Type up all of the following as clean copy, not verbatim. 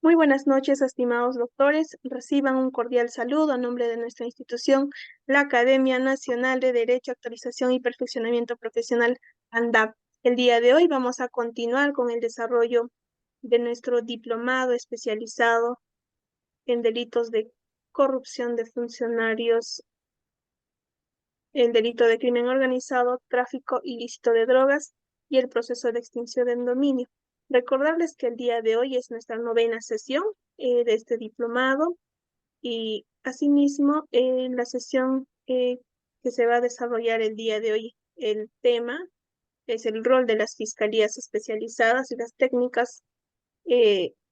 Muy buenas noches, estimados doctores. Reciban un cordial saludo a nombre de nuestra institución, la Academia Nacional de Derecho, Actualización y Perfeccionamiento Profesional, ANDAP. El día de hoy vamos a continuar con el desarrollo de nuestro diplomado especializado en delitos de corrupción de funcionarios, el delito de crimen organizado, tráfico ilícito de drogas y el proceso de extinción del dominio. Recordarles que el día de hoy es nuestra 9ª sesión de este diplomado y asimismo en la sesión que se va a desarrollar el día de hoy, el tema es el rol de las fiscalías especializadas y las técnicas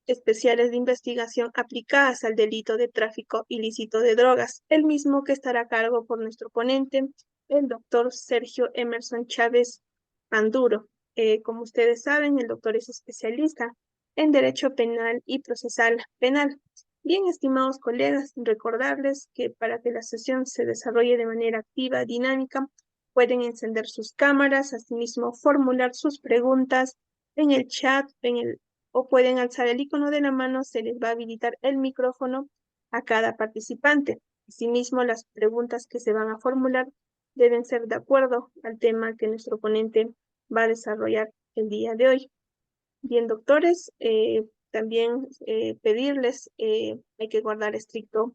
especiales de investigación aplicadas al delito de tráfico ilícito de drogas, el mismo que estará a cargo por nuestro ponente, el doctor Sergio Emerson Chávez Panduro. Como ustedes saben, el doctor es especialista en Derecho Penal y Procesal Penal. Bien, estimados colegas, recordarles que para que la sesión se desarrolle de manera activa, dinámica, pueden encender sus cámaras, asimismo formular sus preguntas en el chat, o pueden alzar el icono de la mano, se les va a habilitar el micrófono a cada participante. Asimismo, las preguntas que se van a formular deben ser de acuerdo al tema que nuestro ponente va a desarrollar el día de hoy. Bien, doctores, también pedirles, hay que guardar estricto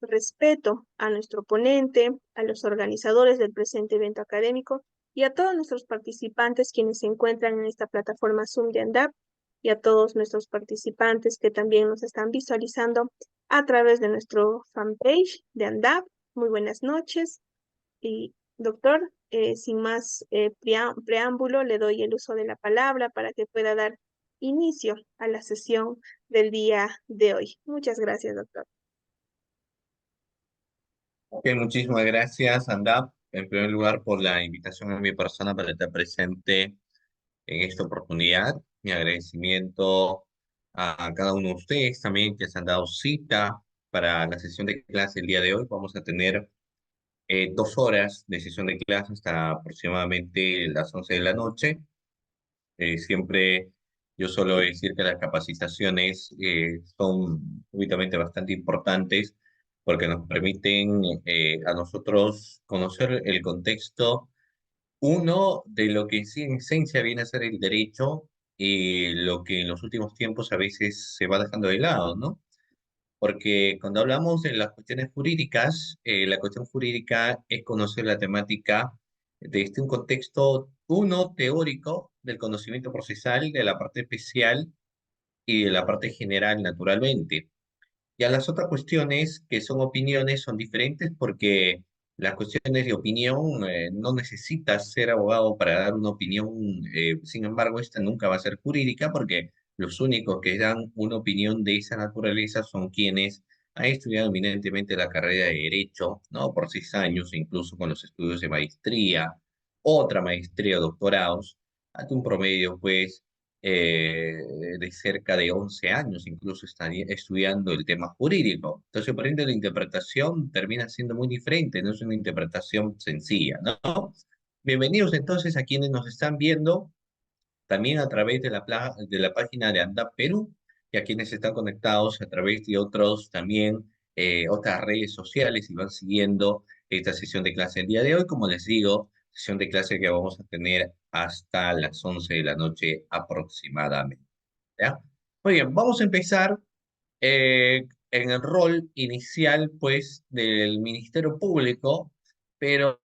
respeto a nuestro ponente, a los organizadores del presente evento académico y a todos nuestros participantes quienes se encuentran en esta plataforma Zoom de ANDAP y a todos nuestros participantes que también nos están visualizando a través de nuestro fanpage de ANDAP. Muy buenas noches y doctor, sin más preámbulo, le doy el uso de la palabra para que pueda dar inicio a la sesión del día de hoy. Muchas gracias, doctor. Ok, muchísimas gracias, Andap, en primer lugar por la invitación a mi persona para estar presente en esta oportunidad. Mi agradecimiento a cada uno de ustedes también que se han dado cita para la sesión de clase el día de hoy. Vamos a tener 2 horas de sesión de clase hasta aproximadamente las 11 de la noche. Siempre yo suelo decir que las capacitaciones son obviamente bastante importantes porque nos permiten a nosotros conocer el contexto, uno, de lo que sí en esencia viene a ser el derecho y lo que en los últimos tiempos a veces se va dejando de lado, ¿no? Porque cuando hablamos de las cuestiones jurídicas, la cuestión jurídica es conocer la temática desde un contexto, uno, teórico del conocimiento procesal, de la parte especial y de la parte general, naturalmente. Y a las otras cuestiones que son opiniones son diferentes porque las cuestiones de opinión no necesitas ser abogado para dar una opinión, sin embargo, esta nunca va a ser jurídica porque los únicos que dan una opinión de esa naturaleza son quienes han estudiado eminentemente la carrera de Derecho, ¿no? Por 6 años, incluso con los estudios de maestría, otra maestría, doctorados, hasta un promedio, pues, eh, de cerca de 11 años, incluso estaría estudiando el tema jurídico. Entonces, por ende, la interpretación termina siendo muy diferente, no es una interpretación sencilla, ¿no? Bienvenidos entonces a quienes nos están viendo también a través de de la página de ANDAP Perú y a quienes están conectados a través de otros también, otras redes sociales y van siguiendo esta sesión de clase el día de hoy. Como les digo, sesión de clase que vamos a tener hasta las 11 de la noche aproximadamente. ¿Ya? Muy bien, vamos a empezar en el rol inicial, pues, del Ministerio Público, pero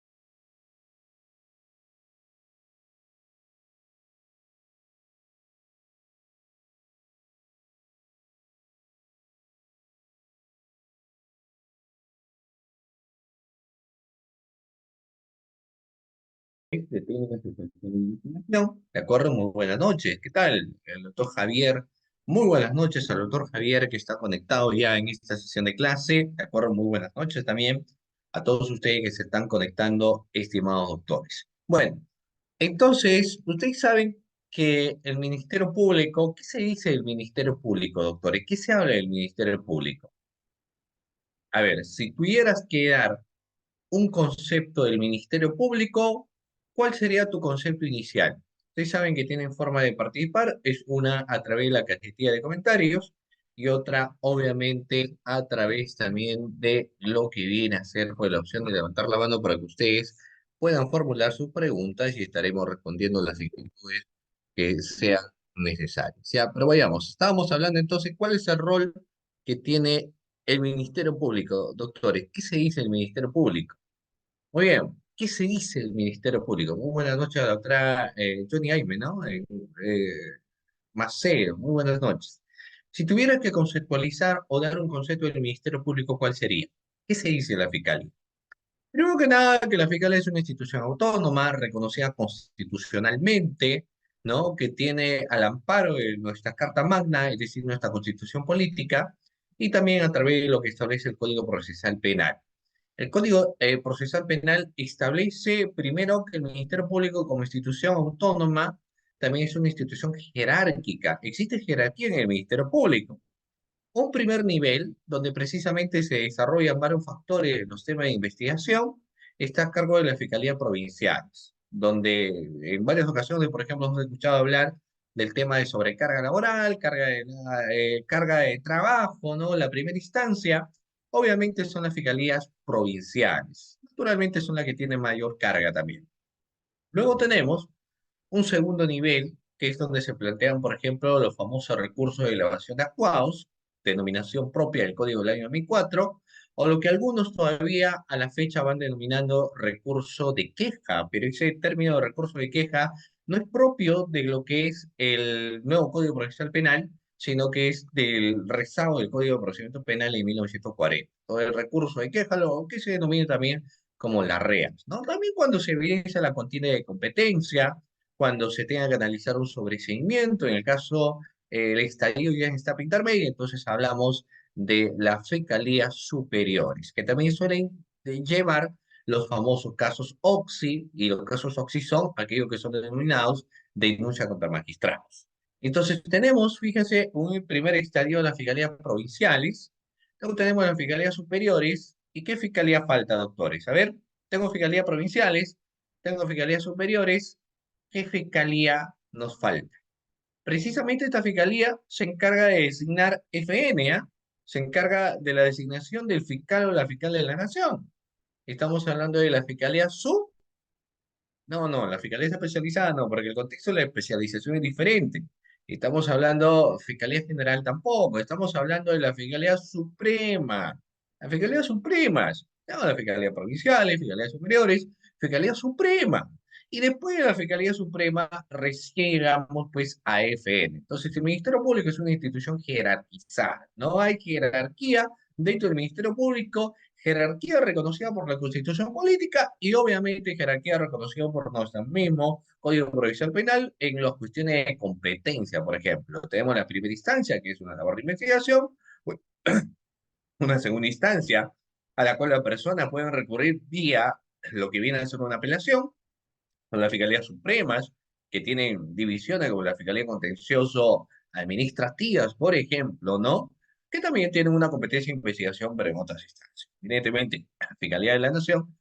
de técnicas de protección de información. De acuerdo, muy buenas noches. ¿Qué tal? El doctor Javier. Muy buenas noches al doctor Javier que está conectado ya en esta sesión de clase. De acuerdo, muy buenas noches también a todos ustedes que se están conectando, estimados doctores. Bueno, entonces, ustedes saben que el Ministerio Público, ¿qué se dice del Ministerio Público, doctores? ¿Qué se habla del Ministerio Público? A ver, si tuvieras que dar un concepto del Ministerio Público, ¿cuál sería tu concepto inicial? Ustedes saben que tienen forma de participar, es una a través de la cajetilla de comentarios, y otra, obviamente, a través también de lo que viene a ser pues, la opción de levantar la mano para que ustedes puedan formular sus preguntas y estaremos respondiendo las inquietudes que sean necesarias. Ya, pero vayamos, estábamos hablando entonces, ¿cuál es el rol que tiene el Ministerio Público, doctores? ¿Qué se dice el Ministerio Público? Muy bien, ¿qué se dice el Ministerio Público? Muy buenas noches a la doctora Johnny Aime, ¿no? Maceo, muy buenas noches. Si tuvieras que conceptualizar o dar un concepto del Ministerio Público, ¿cuál sería? ¿Qué se dice de la Fiscalía? Primero que nada, que la Fiscalía es una institución autónoma, reconocida constitucionalmente, ¿no? Que tiene al amparo de nuestra Carta Magna, es decir, nuestra Constitución Política, y también a través de lo que establece el Código Procesal Penal. El Código Procesal Penal establece primero que el Ministerio Público como institución autónoma también es una institución jerárquica. Existe jerarquía en el Ministerio Público. Un primer nivel, donde precisamente se desarrollan varios factores en los temas de investigación, está a cargo de las fiscalías provinciales, donde en varias ocasiones, por ejemplo, hemos escuchado hablar del tema de sobrecarga laboral, carga de trabajo, ¿no? La primera instancia, obviamente son las fiscalías provinciales. Naturalmente son las que tienen mayor carga también. Luego tenemos un segundo nivel, que es donde se plantean, por ejemplo, los famosos recursos de elevación de acuados, denominación propia del Código del año 2004, o lo que algunos todavía a la fecha van denominando recurso de queja, pero ese término de recurso de queja no es propio de lo que es el nuevo Código Procesal Penal, sino que es del rezago del Código de Procedimiento Penal de 1940. Todo el recurso de queja, lo que se denomina también como las REAs, ¿no? También cuando se evidencia la contienda de competencia, cuando se tenga que analizar un sobreseimiento, en el caso el estadio ya está intermedio, entonces hablamos de las fiscalías superiores, que también suelen llevar los famosos casos OXI, y los casos OXI son aquellos que son denominados de denuncia contra magistrados. Entonces tenemos, fíjense, un primer estadio de las fiscalías provinciales, luego tenemos las fiscalías superiores, ¿y qué fiscalía falta, doctores? A ver, tengo fiscalías provinciales, tengo fiscalías superiores, ¿qué fiscalía nos falta? Precisamente esta fiscalía se encarga de designar FN, ¿ah? Se encarga de la designación del fiscal o la fiscal de la nación. Estamos hablando de la fiscalía sub. No, no, la fiscalía especializada no, porque el contexto de la especialización es diferente. Estamos hablando, fiscalía general tampoco, estamos hablando de la fiscalía suprema. Las fiscalías supremas, no, las fiscalías provinciales, fiscalías superiores, fiscalía suprema. Y después de la Fiscalía Suprema, recién llegamos pues a FN. Entonces, el Ministerio Público es una institución jerarquizada. No hay jerarquía dentro del Ministerio Público, jerarquía reconocida por la Constitución Política y obviamente jerarquía reconocida por nuestro mismo Código Procesal Penal en las cuestiones de competencia, por ejemplo. Tenemos la primera instancia, que es una labor de investigación, una segunda instancia a la cual la persona puede recurrir vía lo que viene a ser una apelación, con las fiscalías supremas, que tienen divisiones como la Fiscalía Contencioso Administrativas, por ejemplo, ¿no? Que también tienen una competencia de investigación, pero en otras instancias. Evidentemente, la Fiscalía de la Nación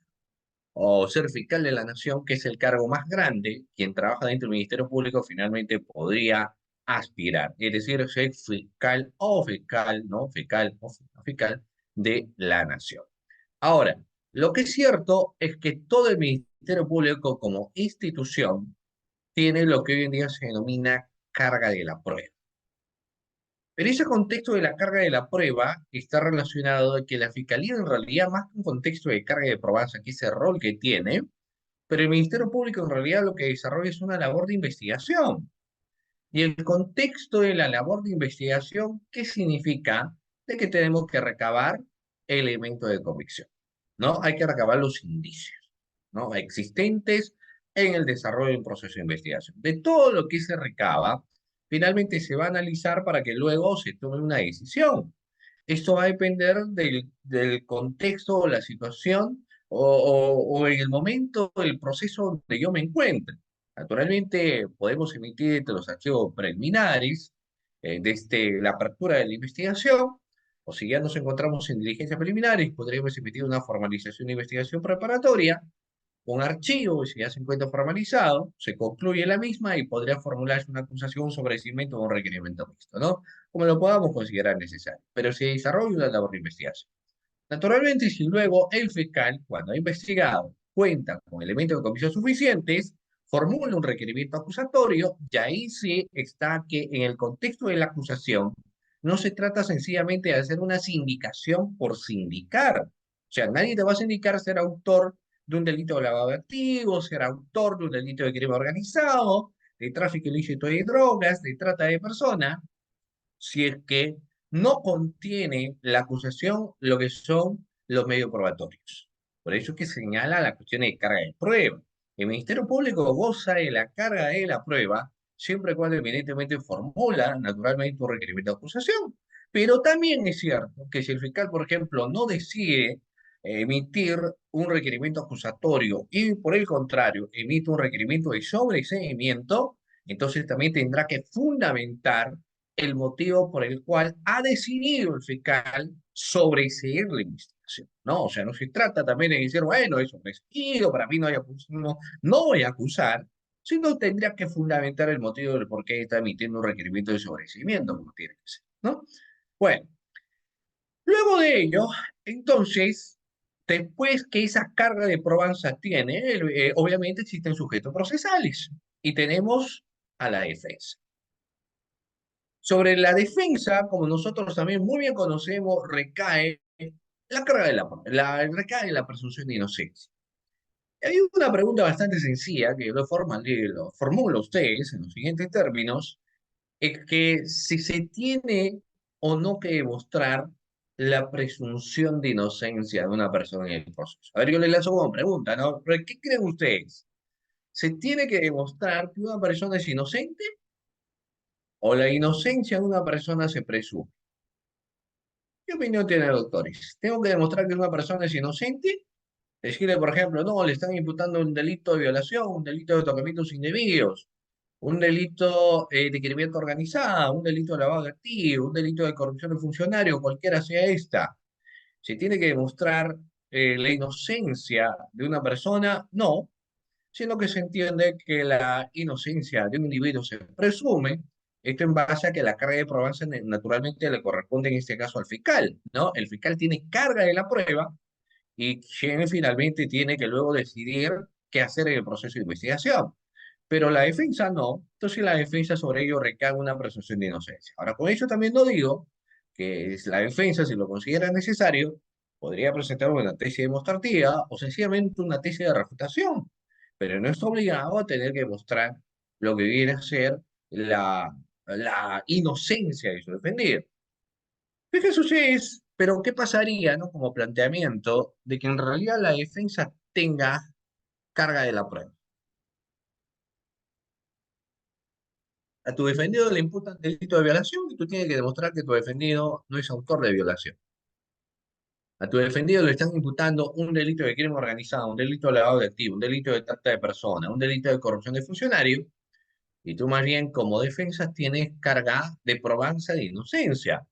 o ser fiscal de la Nación, que es el cargo más grande, quien trabaja dentro del Ministerio Público finalmente podría aspirar, es decir, ser fiscal o fiscal, ¿no? Fiscal o fiscal de la Nación. Ahora, lo que es cierto es que todo el Ministerio Público como institución tiene lo que hoy en día se denomina carga de la prueba. Pero ese contexto de la carga de la prueba está relacionado a que la Fiscalía en realidad, más que un contexto de carga de probanza, que es el rol que tiene, pero el Ministerio Público en realidad lo que desarrolla es una labor de investigación. Y el contexto de la labor de investigación, ¿qué significa? De que tenemos que recabar elementos de convicción, ¿no? Hay que recabar los indicios, ¿no? Existentes en el desarrollo de un proceso de investigación. De todo lo que se recaba, finalmente se va a analizar para que luego se tome una decisión. Esto va a depender del contexto o la situación o en el momento del proceso donde yo me encuentre. Naturalmente, podemos emitir entre los archivos preliminares desde la apertura de la investigación, o si ya nos encontramos en diligencias preliminares, podríamos emitir una formalización de investigación preparatoria, un archivo, y si ya se encuentra formalizado, se concluye la misma y podría formularse una acusación, un sobreseimiento o un requerimiento mixto, ¿no? Como lo podamos considerar necesario. Pero se desarrolla una labor de investigación. Naturalmente, si luego el fiscal, cuando ha investigado, cuenta con elementos de convicción suficientes, formula un requerimiento acusatorio, y ahí sí está que en el contexto de la acusación no se trata sencillamente de hacer una sindicación por sindicar. O sea, nadie te va a sindicar ser autor de un delito de lavado de activos, ser autor de un delito de crimen organizado, de tráfico ilícito de drogas, de trata de personas, si es que no contiene la acusación lo que son los medios probatorios. Por eso es que señala la cuestión de carga de prueba. El Ministerio Público goza de la carga de la prueba siempre y cuando evidentemente formula naturalmente un requerimiento de acusación. Pero también es cierto que si el fiscal, por ejemplo, no decide emitir un requerimiento acusatorio y por el contrario emite un requerimiento de sobreseimiento, entonces también tendrá que fundamentar el motivo por el cual ha decidido el fiscal sobreseer la investigación, ¿no? O sea, no se trata también de decir, bueno, eso es decidido, para mí no, no, no voy a acusar, sino tendría que fundamentar el motivo del por qué está emitiendo un requerimiento de sobreseimiento, como tiene que ser, ¿no? Bueno, luego de ello, entonces, después que esa carga de probanza tiene, obviamente existen sujetos procesales y tenemos a la defensa. Sobre la defensa, como nosotros también muy bien conocemos, recae la carga de recae la presunción de inocencia. Hay una pregunta bastante sencilla que lo formulo a ustedes en los siguientes términos, es que si se tiene o no que demostrar la presunción de inocencia de una persona en el proceso. A ver, yo les lanzo como pregunta, ¿no? ¿Pero qué creen ustedes? ¿Se tiene que demostrar que una persona es inocente o la inocencia de una persona se presume? ¿Qué opinión tiene, doctores? ¿Tengo que demostrar que una persona es inocente? Decirle, por ejemplo, no, le están imputando un delito de violación, un delito de tocamientos indebidos, un delito de criminalidad organizada, un delito de lavado de activos, un delito de corrupción de funcionario, cualquiera sea esta. ¿Se tiene que demostrar la inocencia de una persona? No, sino que se entiende que la inocencia de un individuo se presume, esto en base a que la carga de prueba naturalmente le corresponde en este caso al fiscal, ¿no? El fiscal tiene carga de la prueba y quien finalmente tiene que luego decidir qué hacer en el proceso de investigación. Pero la defensa no, entonces la defensa sobre ello recae una presunción de inocencia. Ahora, con eso también no digo que la defensa, si lo considera necesario, podría presentar una tesis demostrativa o sencillamente una tesis de refutación, pero no está obligado a tener que mostrar lo que viene a ser la inocencia de su defendido. Fíjense ustedes, pero ¿qué pasaría, no? Como planteamiento de que en realidad la defensa tenga carga de la prueba. A tu defendido le imputan delito de violación y tú tienes que demostrar que tu defendido no es autor de violación. A tu defendido le están imputando un delito de crimen organizado, un delito de lavado de activos, un delito de trata de personas, un delito de corrupción de funcionario, y tú más bien como defensa tienes carga de probanza de inocencia.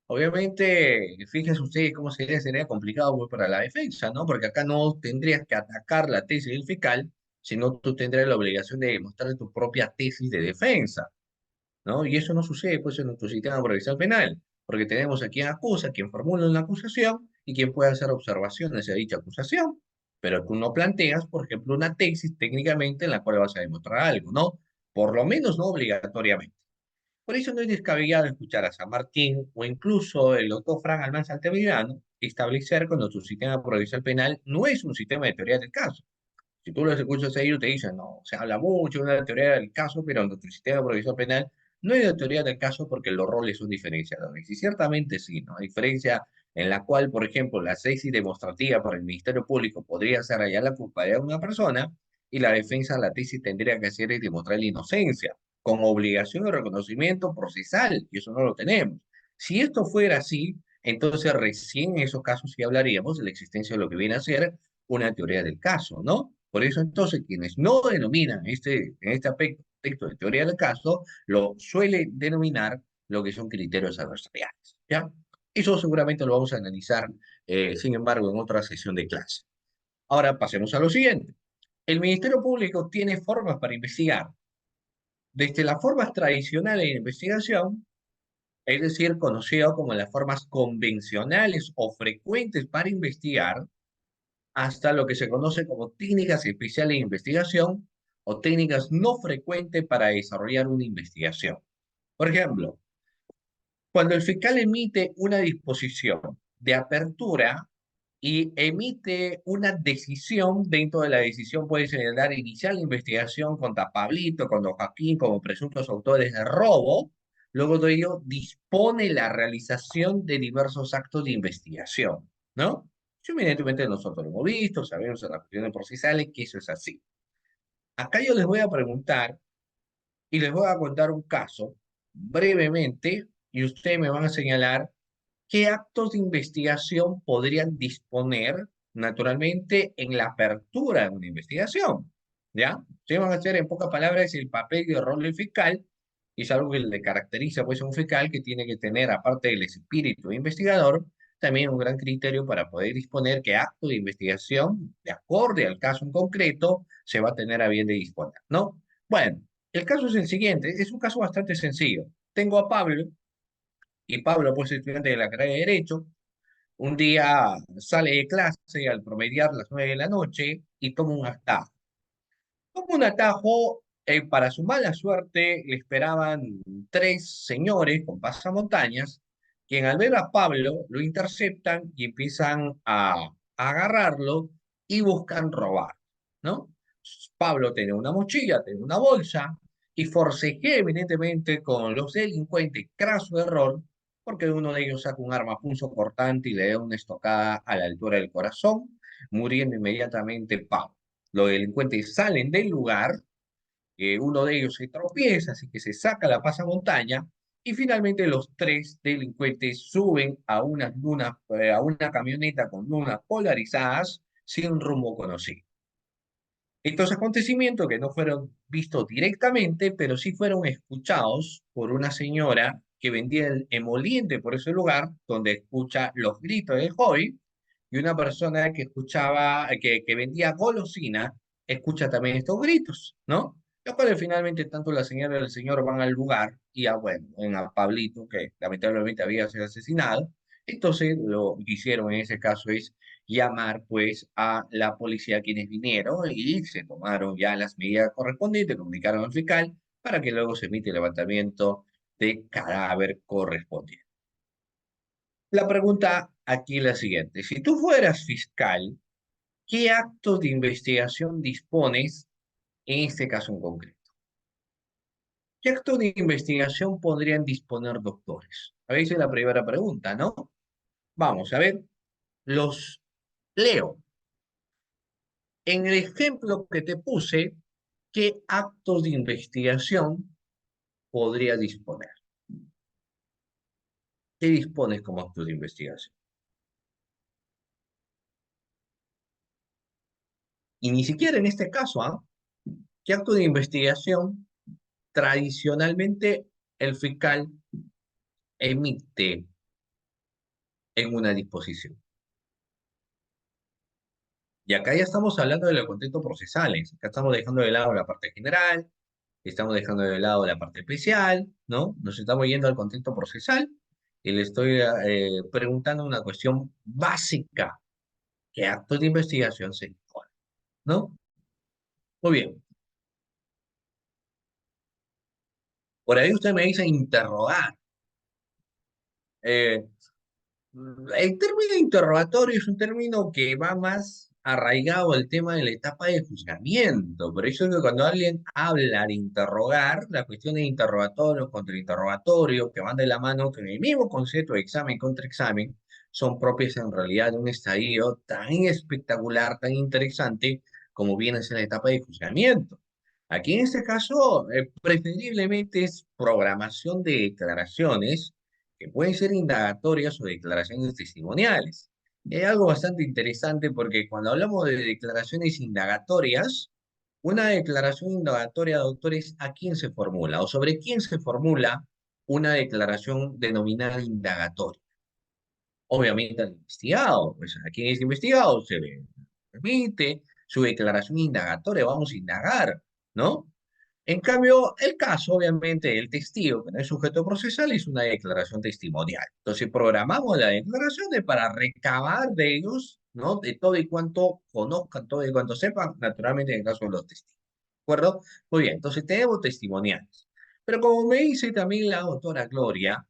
Obviamente, fíjense ustedes cómo sería complicado pues, para la defensa, ¿no? Porque acá no tendrías que atacar la tesis del fiscal, sino tú tendrías la obligación de demostrar tu propia tesis de defensa. ¿No? Y eso no sucede pues en nuestro sistema procesal penal, porque tenemos a quien acusa, quien formula una acusación y quien puede hacer observaciones a dicha acusación, pero tú no planteas, por ejemplo, una tesis técnicamente en la cual vas a demostrar algo, ¿no? Por lo menos no obligatoriamente. Por eso no es descabellado escuchar a San Martín o incluso el doctor Fran Almanza Altamirano establecer que nuestro sistema procesal penal no es un sistema de teoría del caso. Si tú los escuchas a ellos, te dicen, no, se habla mucho de una teoría del caso, pero en nuestro sistema provisional penal no hay una teoría del caso porque los roles son diferenciadores. Y ciertamente sí, ¿no? A diferencia en la cual, por ejemplo, la tesis demostrativa para el Ministerio Público podría ser hallar la culpabilidad de una persona y la defensa de la tesis tendría que hacer es demostrar la inocencia, con obligación de reconocimiento procesal, y eso no lo tenemos. Si esto fuera así, entonces recién en esos casos sí hablaríamos de la existencia de lo que viene a ser una teoría del caso, ¿no? Por eso entonces quienes no denominan en este aspecto de teoría del caso, lo suelen denominar lo que son criterios adversariales, ¿ya? Eso seguramente lo vamos a analizar, sin embargo, en otra sesión de clase. Ahora pasemos a lo siguiente. El Ministerio Público tiene formas para investigar. Desde las formas tradicionales de investigación, es decir, conocido como las formas convencionales o frecuentes para investigar, hasta lo que se conoce como técnicas especiales de investigación o técnicas no frecuentes para desarrollar una investigación. Por ejemplo, cuando el fiscal emite una disposición de apertura y emite una decisión, dentro de la decisión puede señalar iniciar la investigación contra Pablito, contra Joaquín como presuntos autores de robo, luego de ello dispone la realización de diversos actos de investigación, ¿no? Sí, evidentemente nosotros lo hemos visto, sabemos en las cuestiones procesales que eso es así. Acá yo les voy a preguntar y les voy a contar un caso brevemente y ustedes me van a señalar qué actos de investigación podrían disponer naturalmente en la apertura de una investigación. ¿Ya? Ustedes van a hacer en pocas palabras el papel y el rol del fiscal y es algo que le caracteriza pues a un fiscal que tiene que tener, aparte del espíritu de investigador, también un gran criterio para poder disponer qué acto de investigación, de acorde al caso en concreto, se va a tener a bien de disponer, ¿no? Bueno, el caso es el siguiente, es un caso bastante sencillo. Tengo a Pablo, y Pablo, pues estudiante de la carrera de Derecho, un día sale de clase al promediar las 9 de la noche y toma un atajo. Toma un atajo, para su mala suerte le esperaban tres señores con pasamontañas, quien al ver a Pablo lo interceptan y empiezan a agarrarlo y buscan robar, ¿no? Pablo tenía una mochila, tenía una bolsa y forcejea evidentemente con los delincuentes, craso error, porque uno de ellos saca un arma punzocortante y le da una estocada a la altura del corazón, muriendo inmediatamente Pablo. Los delincuentes salen del lugar, uno de ellos se tropieza, así que se saca la pasamontaña, y finalmente los tres delincuentes suben a una camioneta con lunas polarizadas sin rumbo conocido. Estos acontecimientos que no fueron vistos directamente, pero sí fueron escuchados por una señora que vendía el emoliente por ese lugar, donde escucha los gritos del joven, y una persona que escuchaba, que vendía golosina, escucha también estos gritos, ¿no? Los cuales finalmente tanto la señora y el señor van al lugar y a, bueno, en a Pablito, que lamentablemente había sido asesinado. Entonces lo que hicieron en ese caso es llamar pues a la policía quienes vinieron y se tomaron ya las medidas correspondientes, comunicaron al fiscal para que luego se emite el levantamiento de cadáver correspondiente. La pregunta aquí es la siguiente: si tú fueras fiscal, ¿qué actos de investigación dispones en este caso en concreto? ¿Qué actos de investigación podrían disponer doctores? A ver, esa es la primera pregunta, ¿no? Vamos a ver, los leo. En el ejemplo que te puse, ¿qué actos de investigación podría disponer? ¿Qué dispones como actos de investigación? Y ni siquiera en este caso, ¿ah? ¿Qué acto de investigación tradicionalmente el fiscal emite en una disposición? Y acá ya estamos hablando de los contextos procesales. Acá estamos dejando de lado la parte general, estamos dejando de lado la parte especial, ¿no? Nos estamos yendo al contexto procesal y le estoy preguntando una cuestión básica. ¿Qué actos de investigación se impone? ¿No? Muy bien. Por ahí usted me dice interrogar. Eh, el término interrogatorio es un término que va más arraigado al tema de la etapa de juzgamiento. Por eso es que cuando alguien habla de interrogar, la cuestión de interrogatorio, contrainterrogatorio, que van de la mano con el mismo concepto de examen contra examen, son propias en realidad de un estadio tan espectacular, tan interesante como viene a ser la etapa de juzgamiento. Aquí en este caso, preferiblemente es programación de declaraciones que pueden ser indagatorias o declaraciones testimoniales. Y hay algo bastante interesante porque cuando hablamos de declaraciones indagatorias, una declaración indagatoria, doctores, ¿a quién se formula o sobre quién se formula una declaración denominada indagatoria? Obviamente al investigado, pues a quién es investigado se le permite, su declaración indagatoria, vamos a indagar, ¿no? En cambio, el caso, obviamente, del testigo, que no es sujeto procesal, es una declaración testimonial. Entonces, programamos las declaraciones para recabar de ellos, ¿no? De todo y cuanto conozcan, todo y cuanto sepan, naturalmente, en el caso de los testigos. ¿De acuerdo? Muy bien, entonces tenemos testimoniales. Pero como me dice también la doctora Gloria,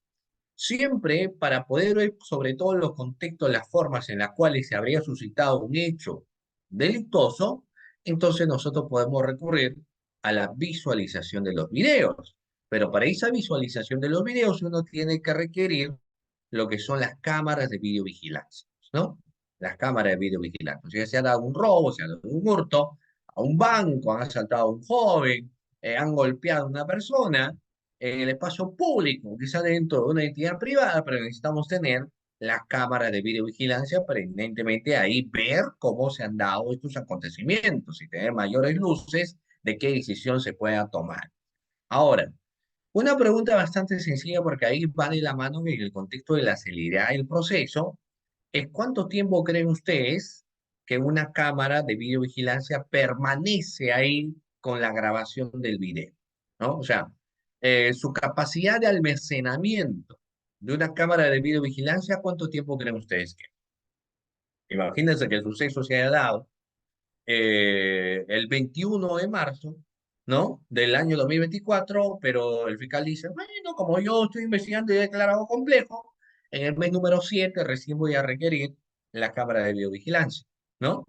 siempre para poder ver sobre todo los contextos, las formas en las cuales se habría suscitado un hecho delictuoso, entonces nosotros podemos recurrir a la visualización de los videos. Pero para esa visualización de los videos uno tiene que requerir lo que son las cámaras de videovigilancia, ¿no? Las cámaras de videovigilancia. O sea, se ha dado un robo, se ha dado un hurto a un banco, han asaltado a un joven, han golpeado a una persona en el espacio público, quizá dentro de una entidad privada, pero necesitamos tener las cámaras de videovigilancia para evidentemente ahí ver cómo se han dado estos acontecimientos y tener mayores luces de qué decisión se pueda tomar. Ahora, una pregunta bastante sencilla porque ahí va de la mano en el contexto de la celeridad del proceso, es cuánto tiempo creen ustedes que una cámara de videovigilancia permanece ahí con la grabación del video, ¿no? O sea, su capacidad de almacenamiento de una cámara de videovigilancia, ¿cuánto tiempo creen ustedes que? Imagínense que el suceso se haya dado el 21 de marzo, ¿no? Del año 2024, pero el fiscal dice, bueno, como yo estoy investigando y he declarado complejo, en el mes número 7 recién voy a requerir la cámara de videovigilancia, ¿no?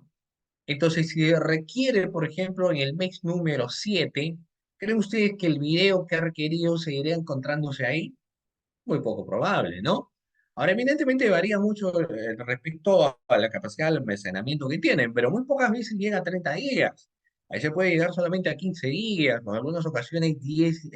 Entonces, si requiere, por ejemplo, en el mes número 7, ¿creen ustedes que el video que ha requerido seguiría encontrándose ahí? Muy poco probable, ¿no? Ahora, evidentemente varía mucho respecto a la capacidad de almacenamiento que tienen, pero muy pocas veces llega a 30 días. Ahí se puede llegar solamente a 15 días, o en algunas ocasiones 10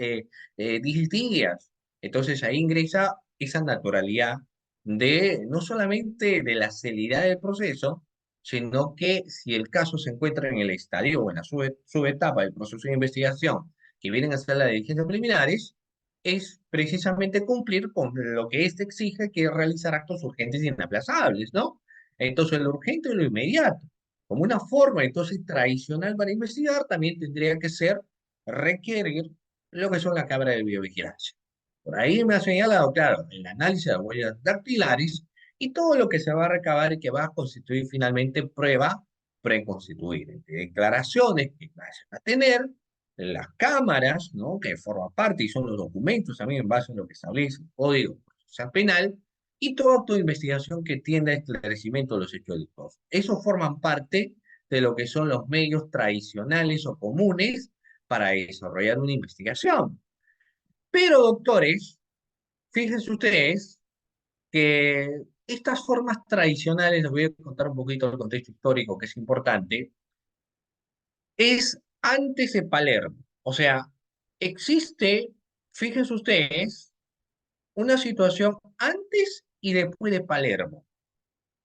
días. Entonces ahí ingresa esa naturalidad de no solamente de la celeridad del proceso, sino que si el caso se encuentra en el estadio o en la subetapa del proceso de investigación que vienen a ser las diligencias preliminares, es precisamente cumplir con lo que éste exige, que es realizar actos urgentes e inaplazables, ¿no? Entonces, lo urgente y lo inmediato, como una forma entonces tradicional para investigar, también tendría que ser requerir lo que son las cámaras de videovigilancia. Por ahí me ha señalado, claro, el análisis de las huellas dactilares y todo lo que se va a recabar y que va a constituir finalmente prueba preconstituida, declaraciones que vas a tener las cámaras, ¿no? Que forman parte y son los documentos también en base a lo que establece el Código Procesal Penal, y todo acto de investigación que tienda a esclarecimiento de los hechos delictuosos. Eso forman parte de lo que son los medios tradicionales o comunes para desarrollar una investigación. Pero, doctores, fíjense ustedes que estas formas tradicionales, les voy a contar un poquito del contexto histórico que es importante, es antes de Palermo. O sea, existe, fíjense ustedes, una situación antes y después de Palermo.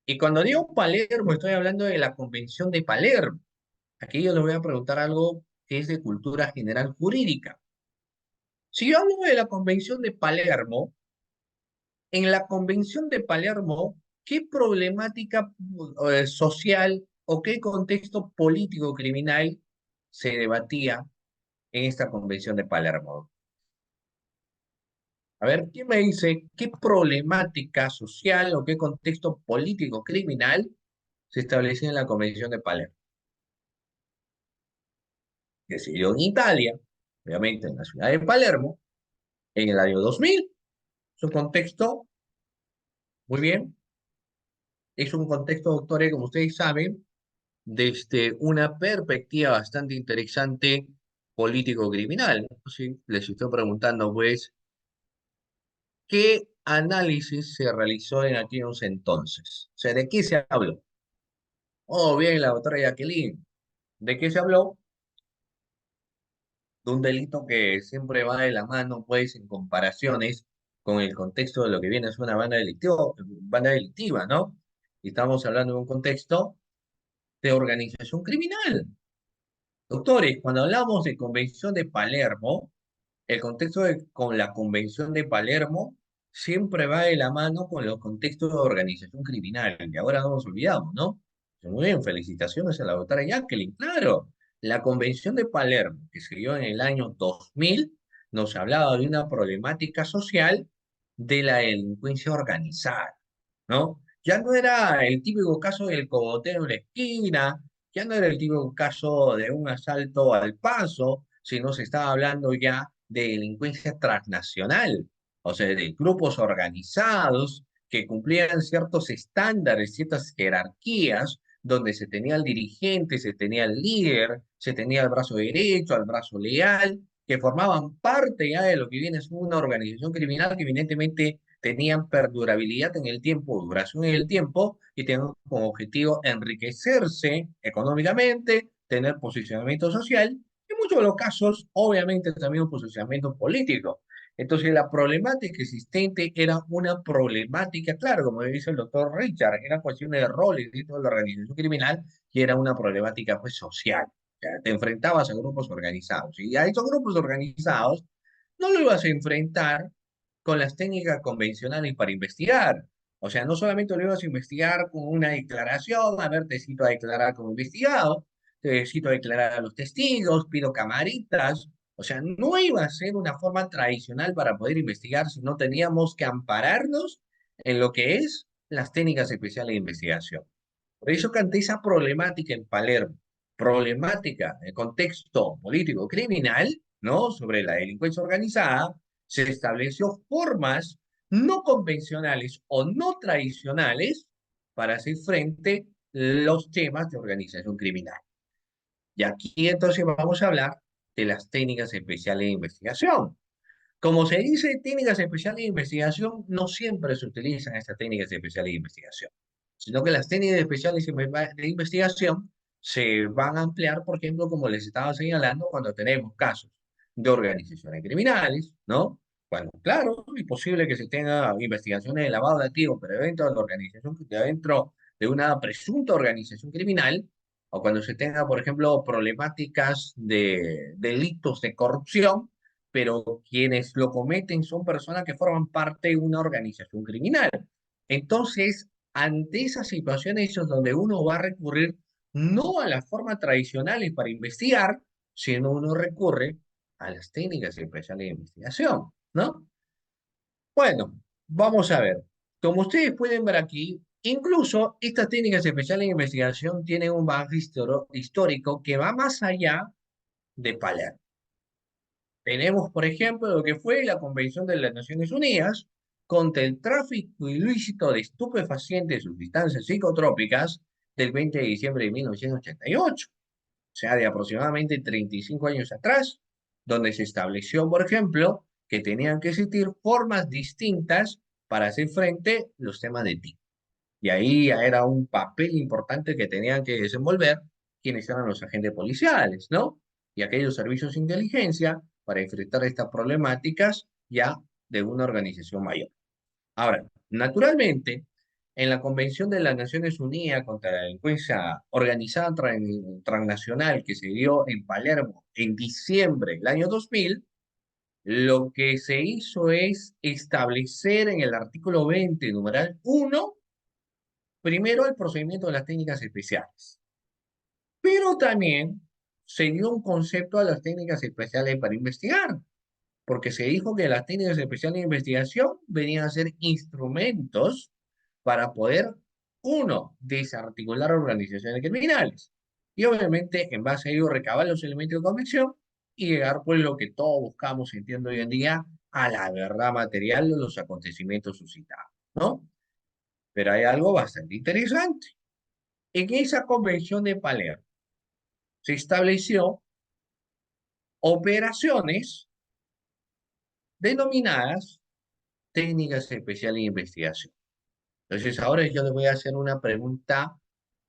Y cuando digo Palermo, estoy hablando de la Convención de Palermo. Aquí yo les voy a preguntar algo que es de cultura general jurídica. Si yo hablo de la Convención de Palermo, en la Convención de Palermo, ¿qué problemática social o qué contexto político criminal se debatía en esta Convención de Palermo? A ver, ¿quién me dice qué problemática social o qué contexto político criminal se establecía en la Convención de Palermo? Que se dio en Italia, obviamente en la ciudad de Palermo, en el año 2000. Es un contexto, muy bien, es un contexto, doctores, como ustedes saben, desde una perspectiva bastante interesante político-criminal. Sí, les estoy preguntando, pues, ¿qué análisis se realizó en aquellos entonces? O sea, ¿de qué se habló? Oh, bien, la doctora Jacqueline. ¿De qué se habló? De un delito que siempre va de la mano, pues, en comparaciones con el contexto de lo que viene a ser una banda delictiva, ¿no? Y estamos hablando de un contexto de organización criminal. Doctores, cuando hablamos de Convención de Palermo, el contexto con la Convención de Palermo siempre va de la mano con los contextos de organización criminal, que ahora no nos olvidamos, ¿no? Muy bien, felicitaciones a la doctora Jacqueline. Claro, la Convención de Palermo, que se dio en el año 2000, nos hablaba de una problemática social de la delincuencia organizada, ¿no? Ya no era el típico caso del cogotero en la esquina, ya no era el típico caso de un asalto al paso, sino se estaba hablando ya de delincuencia transnacional, o sea, de grupos organizados que cumplían ciertos estándares, ciertas jerarquías, donde se tenía al dirigente, se tenía al líder, se tenía al brazo derecho, al brazo leal, que formaban parte ya de lo que viene a ser una organización criminal que evidentemente tenían perdurabilidad en el tiempo, duración en el tiempo, y tenían como objetivo enriquecerse económicamente, tener posicionamiento social, y en muchos de los casos, obviamente, también un posicionamiento político. Entonces, la problemática existente era una problemática, claro, como dice el doctor Richard, era cuestión de roles dentro de la organización criminal y era una problemática pues social. O sea, te enfrentabas a grupos organizados y a esos grupos organizados no lo ibas a enfrentar con las técnicas convencionales para investigar. O sea, no solamente lo ibas a investigar con una declaración, a ver, te cito a declarar como investigado, te cito a declarar a los testigos, pido camaritas. O sea, no iba a ser una forma tradicional para poder investigar si no teníamos que ampararnos en lo que es las técnicas especiales de investigación. Por eso canté esa problemática en Palermo, problemática en contexto político criminal, ¿no? Sobre la delincuencia organizada, se estableció formas no convencionales o no tradicionales para hacer frente a los temas de organización criminal. Y aquí entonces vamos a hablar de las técnicas especiales de investigación. Como se dice técnicas especiales de investigación, no siempre se utilizan estas técnicas especiales de investigación, sino que las técnicas especiales de investigación se van a ampliar, por ejemplo, como les estaba señalando, cuando tenemos casos de organizaciones criminales, ¿no? Bueno, claro, es posible que se tenga investigaciones de lavado de activos, pero dentro de la organización, dentro de una presunta organización criminal, o cuando se tenga, por ejemplo, problemáticas de delitos de corrupción, pero quienes lo cometen son personas que forman parte de una organización criminal. Entonces, ante esas situaciones es donde uno va a recurrir no a las formas tradicionales para investigar, sino uno recurre a las técnicas especiales de investigación, ¿no? Bueno, vamos a ver. Como ustedes pueden ver aquí, incluso estas técnicas especiales de investigación tienen un bagaje histórico que va más allá de Palermo. Tenemos, por ejemplo, lo que fue la Convención de las Naciones Unidas contra el tráfico ilícito de estupefacientes y sustancias psicotrópicas del 20 de diciembre de 1988, o sea, de aproximadamente 35 años atrás, donde se estableció, por ejemplo, que tenían que existir formas distintas para hacer frente a los temas de TIC. Y ahí ya era un papel importante que tenían que desenvolver quienes eran los agentes policiales, ¿no? Y aquellos servicios de inteligencia para enfrentar estas problemáticas ya de una organización mayor. Ahora, naturalmente, en la Convención de las Naciones Unidas contra la delincuencia organizada transnacional que se dio en Palermo en diciembre del año 2000, lo que se hizo es establecer en el artículo 20, numeral 1, primero el procedimiento de las técnicas especiales, pero también se dio un concepto a las técnicas especiales para investigar, porque se dijo que las técnicas especiales de investigación venían a ser instrumentos para poder, uno, desarticular organizaciones criminales, y obviamente en base a ello recabar los elementos de convicción y llegar, pues, lo que todos buscamos, entiendo hoy en día, a la verdad material de los acontecimientos suscitados, ¿no? Pero hay algo bastante interesante. En esa convención de Palermo se estableció operaciones denominadas técnicas especiales de investigación. Entonces, ahora yo les voy a hacer una pregunta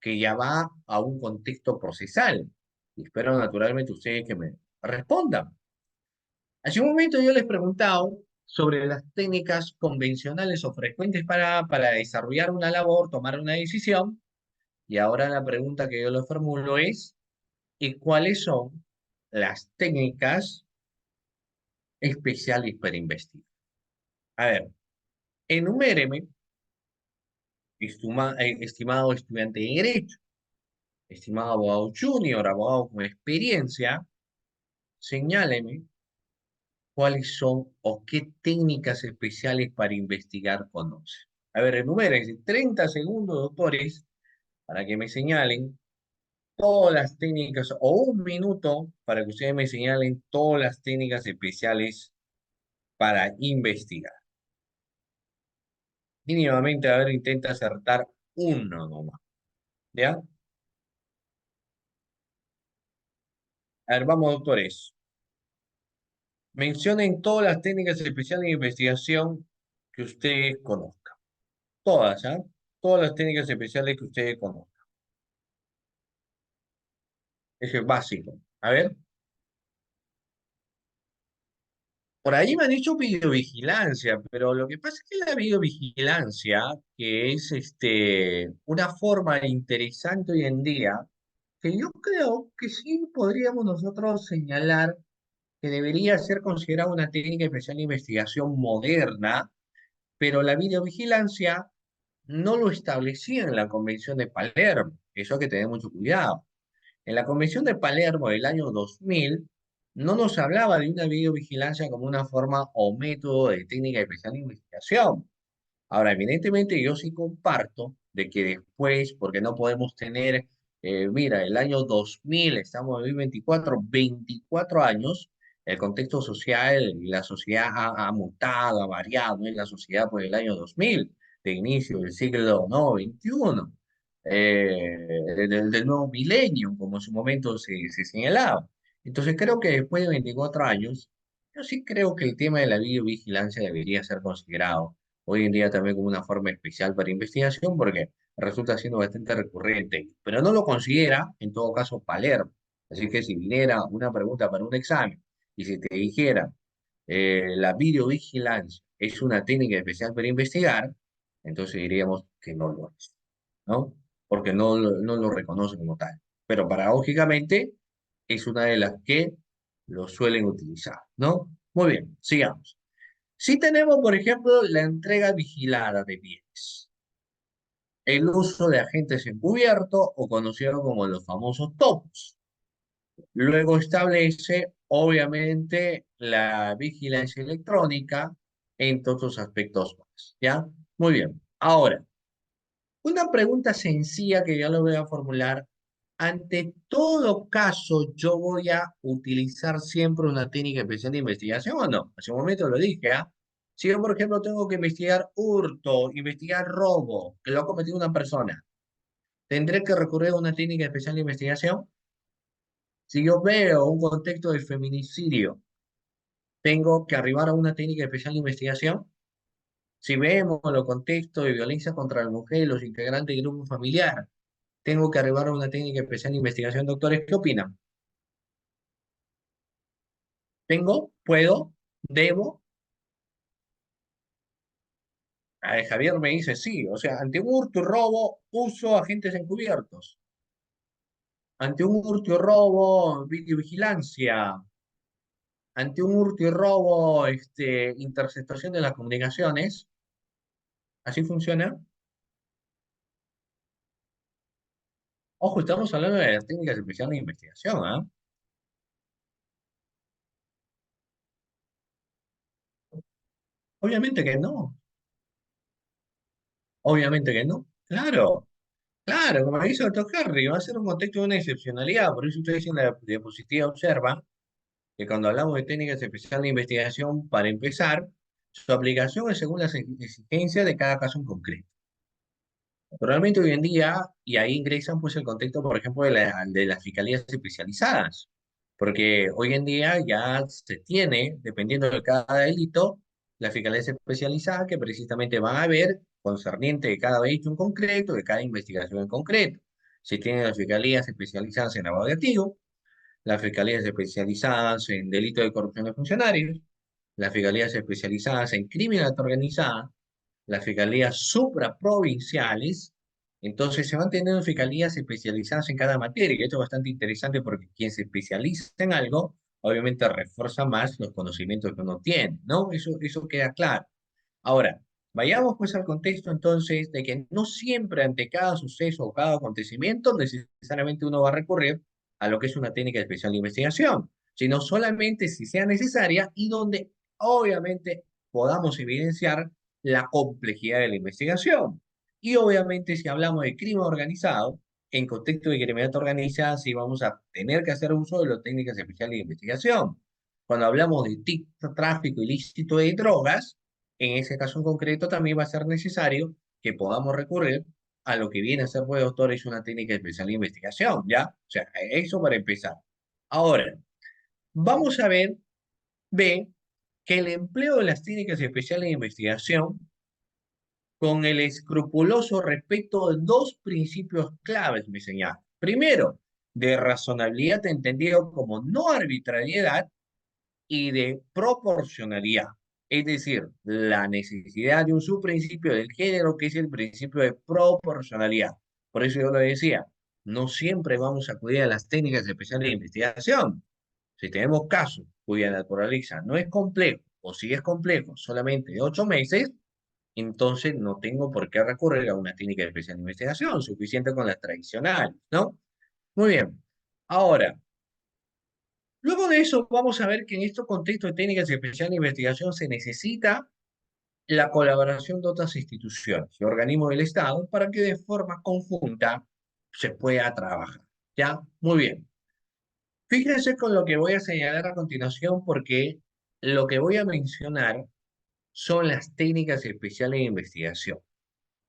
que ya va a un contexto procesal. Y espero naturalmente ustedes que me respondan. Hace un momento yo les preguntaba sobre las técnicas convencionales o frecuentes para desarrollar una labor, tomar una decisión. Y ahora la pregunta que yo les formulo es, ¿y cuáles son las técnicas especiales para investigar? A ver, enuméreme, estimado estudiante de Derecho. Estimado abogado junior, abogado con experiencia, señáleme cuáles son o qué técnicas especiales para investigar conoce. A ver, enumeren 30 segundos, doctores, para que me señalen todas las técnicas, o un minuto para que ustedes me señalen todas las técnicas especiales para investigar. Mínimamente, a ver, intenta acertar uno nomás, ¿ya? A ver, vamos, doctores. Mencionen todas las técnicas especiales de investigación que ustedes conozcan. Todas, ¿ah? Todas las técnicas especiales que ustedes conozcan. Eso es básico. A ver, por ahí me han dicho videovigilancia, pero lo que pasa es que la videovigilancia, que es una forma interesante hoy en día, que yo creo que sí podríamos nosotros señalar que debería ser considerada una técnica especial de investigación moderna, pero la videovigilancia no lo establecía en la Convención de Palermo. Eso hay que tener mucho cuidado. En la Convención de Palermo del año 2000 no nos hablaba de una videovigilancia como una forma o método de técnica especial de investigación. Ahora, evidentemente yo sí comparto de que después, porque no podemos tener, mira, el año 2000, estamos en 2024, 24 años, el contexto social y la sociedad ha mutado, ha variado, ¿no? En la sociedad por el año 2000, de inicio del siglo, no, 21, del nuevo milenio, como en su momento se señalaba. Entonces creo que después de 24 años, yo sí creo que el tema de la videovigilancia debería ser considerado hoy en día también como una forma especial para investigación porque resulta siendo bastante recurrente, pero no lo considera, en todo caso, Palermo. Así que si viniera una pregunta para un examen y si te dijera la videovigilancia es una técnica especial para investigar, entonces diríamos que no lo es, ¿no? Porque no lo reconoce como tal. Pero paradójicamente es una de las que lo suelen utilizar, ¿no? Muy bien, sigamos. Si tenemos, por ejemplo, la entrega vigilada de bienes, el uso de agentes encubiertos o conocido como los famosos topos. Luego establece, obviamente, la vigilancia electrónica en todos los aspectos más, ¿ya? Muy bien. Ahora, una pregunta sencilla que yo le voy a formular. Ante todo caso, ¿yo voy a utilizar siempre una técnica especial de investigación o no? Hace un momento lo dije, ¿ah? Si yo, por ejemplo, tengo que investigar hurto, investigar robo, que lo ha cometido una persona, ¿tendré que recurrir a una técnica especial de investigación? Si yo veo un contexto de feminicidio, ¿tengo que arribar a una técnica especial de investigación? Si vemos los contextos de violencia contra la mujer y los integrantes del grupo familiar, tengo que arribar a una técnica especial de investigación, doctores, ¿qué opinan? ¿Tengo? ¿Puedo? ¿Debo? Javier me dice sí, o sea, ante un hurto y robo, uso agentes encubiertos. Ante un hurto y robo, videovigilancia. Ante un hurto y robo, interceptación de las comunicaciones. ¿Así funciona? Ojo, estamos hablando de las técnicas especiales de investigación, ¿ah? Obviamente que no. Obviamente que no. Claro. Claro, como dice el doctor Harry, va a ser un contexto de una excepcionalidad. Por eso ustedes en la diapositiva observan que cuando hablamos de técnicas especiales de investigación, para empezar, su aplicación es según las exigencias de cada caso en concreto. Realmente hoy en día, y ahí ingresan pues el contexto, por ejemplo, de las fiscalías especializadas, porque hoy en día ya se tiene, dependiendo de cada delito, las fiscalías especializadas que precisamente van a ver concerniente de cada hecho en concreto, de cada investigación en concreto. Se tienen las fiscalías especializadas en lavado de activos, las fiscalías especializadas en delitos de corrupción de funcionarios, las fiscalías especializadas en criminalidad organizada, las fiscalías supraprovinciales. Entonces se van teniendo fiscalías especializadas en cada materia, y esto es bastante interesante porque quien se especializa en algo, obviamente refuerza más los conocimientos que uno tiene, ¿no? Eso queda claro. Ahora, Vayamos pues al contexto entonces de que no siempre ante cada suceso o cada acontecimiento necesariamente uno va a recurrir a lo que es una técnica especial de investigación, sino solamente si sea necesaria y donde obviamente podamos evidenciar la complejidad de la investigación. Y obviamente si hablamos de crimen organizado, en contexto de criminalidad organizada, sí vamos a tener que hacer uso de las técnicas especiales de investigación. Cuando hablamos de tráfico ilícito de drogas, en ese caso en concreto también va a ser necesario que podamos recurrir a lo que viene a ser, pues, doctor, es una técnica especial de investigación, ¿ya? O sea, eso para empezar. Ahora, vamos a ver, ve, que el empleo de las técnicas especiales de investigación con el escrupuloso respeto de dos principios claves, me señala. Primero, de razonabilidad entendido como no arbitrariedad y de proporcionalidad. Es decir, la necesidad de un subprincipio del género que es el principio de proporcionalidad. Por eso yo lo decía, no siempre vamos a acudir a las técnicas especiales de investigación. Si tenemos casos cuya naturaleza no es complejo o si es complejo solamente de 8 meses, entonces no tengo por qué recurrir a una técnica especial de investigación, suficiente con las tradicionales, ¿no? Muy bien. Ahora, luego de eso, vamos a ver que en estos contextos de técnicas especiales de investigación se necesita la colaboración de otras instituciones y organismos del Estado para que de forma conjunta se pueda trabajar. ¿Ya? Muy bien. Fíjense con lo que voy a señalar a continuación porque lo que voy a mencionar son las técnicas especiales de investigación.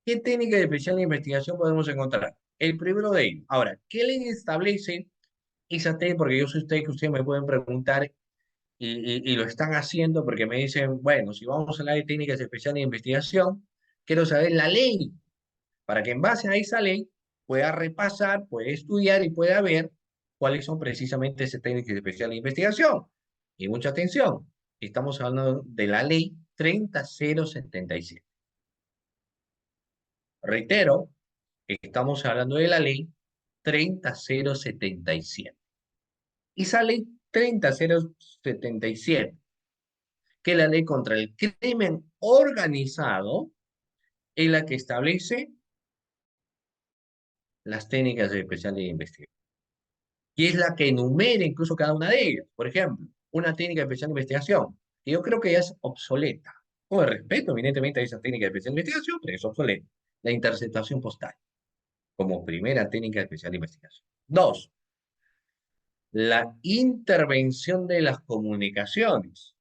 ¿Qué técnicas especiales de investigación podemos encontrar? El primero de ellos. Ahora, ¿qué ley establece esa técnica? Porque yo sé que ustedes me pueden preguntar y lo están haciendo porque me dicen, bueno, si vamos a hablar de técnicas especiales de investigación, quiero saber la ley, para que en base a esa ley pueda repasar, pueda estudiar y pueda ver cuáles son precisamente esas técnicas especiales de investigación. Y mucha atención, estamos hablando de la ley 30077. Reitero, estamos hablando de la ley 30077. Esa ley 30077, que la ley contra el crimen organizado es la que establece las técnicas especiales de investigación. Y es la que enumera incluso cada una de ellas. Por ejemplo, una técnica especial de investigación, que yo creo que ya es obsoleta. Con el respeto, evidentemente, a esa técnica especial de investigación, pero es obsoleta. La interceptación postal, como primera técnica especial de investigación. Dos, la intervención de las comunicaciones.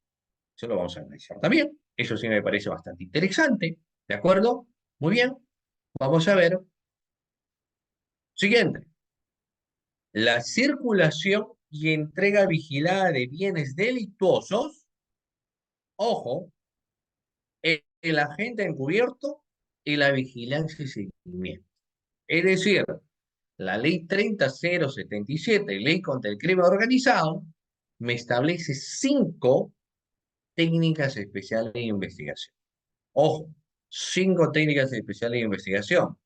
Eso lo vamos a analizar también. Eso sí me parece bastante interesante. ¿De acuerdo? Muy bien. Vamos a ver. Siguiente. La circulación y entrega vigilada de bienes delictuosos. Ojo, el agente encubierto y la vigilancia y seguimiento. Es decir, la ley 30077, ley contra el crimen organizado, me establece 5 técnicas especiales de investigación. Ojo, 5 técnicas especiales de investigación.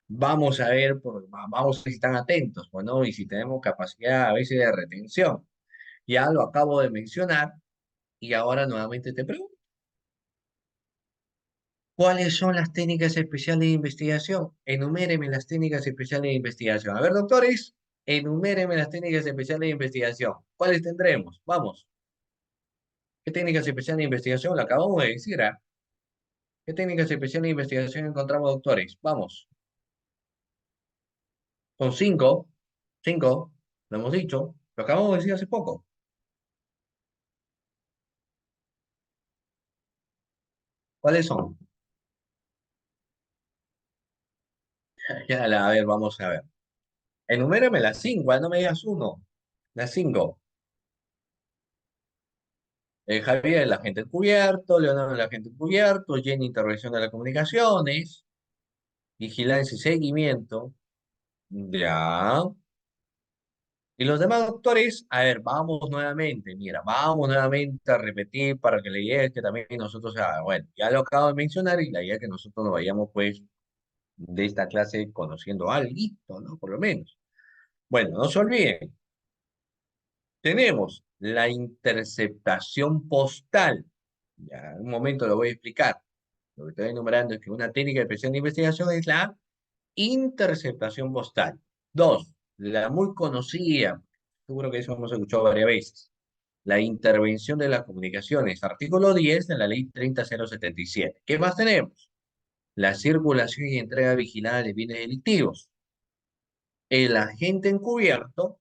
Vamos a ver, vamos a ver si están atentos, bueno, y si tenemos capacidad a veces de retención. Ya lo acabo de mencionar y ahora nuevamente te pregunto, ¿cuáles son las técnicas especiales de investigación? Enuméreme las técnicas especiales de investigación. A ver, doctores, enuméreme las técnicas especiales de investigación. ¿Cuáles tendremos? Vamos. ¿Qué técnicas especiales de investigación? Lo acabamos de decir, ¿ah? ¿Qué técnicas especiales de investigación encontramos, doctores? Vamos. Son 5. 5. Lo hemos dicho. Lo acabamos de decir hace poco. ¿Cuáles son? Ya, a ver, vamos a ver. Enumérame las 5, no me digas uno. Las 5. Javier, el agente encubierto, Leonardo, el agente encubierto, Jenny, intervención de las comunicaciones, vigilancia y seguimiento. Ya. Y los demás doctores, a ver, vamos nuevamente, mira, vamos nuevamente a repetir para que la idea es que también nosotros, bueno, ya lo acabo de mencionar y la idea es que nosotros nos vayamos pues de esta clase conociendo algo, ¿no? Por lo menos. Bueno, no se olviden, tenemos la interceptación postal. Ya, en un momento lo voy a explicar. Lo que estoy enumerando es que una técnica especial de investigación es la interceptación postal. Dos, la muy conocida, seguro que eso hemos escuchado varias veces, la intervención de las comunicaciones, artículo 10 de la ley 30077. ¿Qué más tenemos? La circulación y entrega vigilada de bienes delictivos, el agente encubierto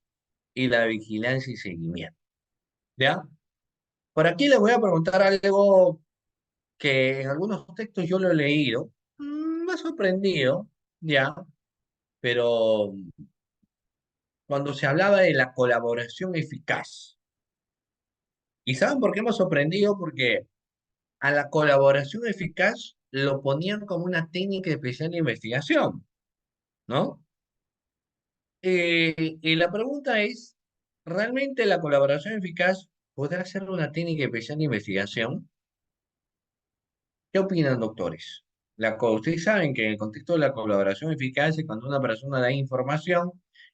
y la vigilancia y seguimiento. ¿Ya? Por aquí les voy a preguntar algo que en algunos textos yo lo he leído, me ha sorprendido, ¿ya? Pero cuando se hablaba de la colaboración eficaz, ¿y saben por qué me ha sorprendido? Porque a la colaboración eficaz lo ponían como una técnica especial de investigación, ¿no? Y la pregunta es, ¿realmente la colaboración eficaz podrá ser una técnica especial de investigación? ¿Qué opinan, doctores? Ustedes saben que en el contexto de la colaboración eficaz es cuando una persona da información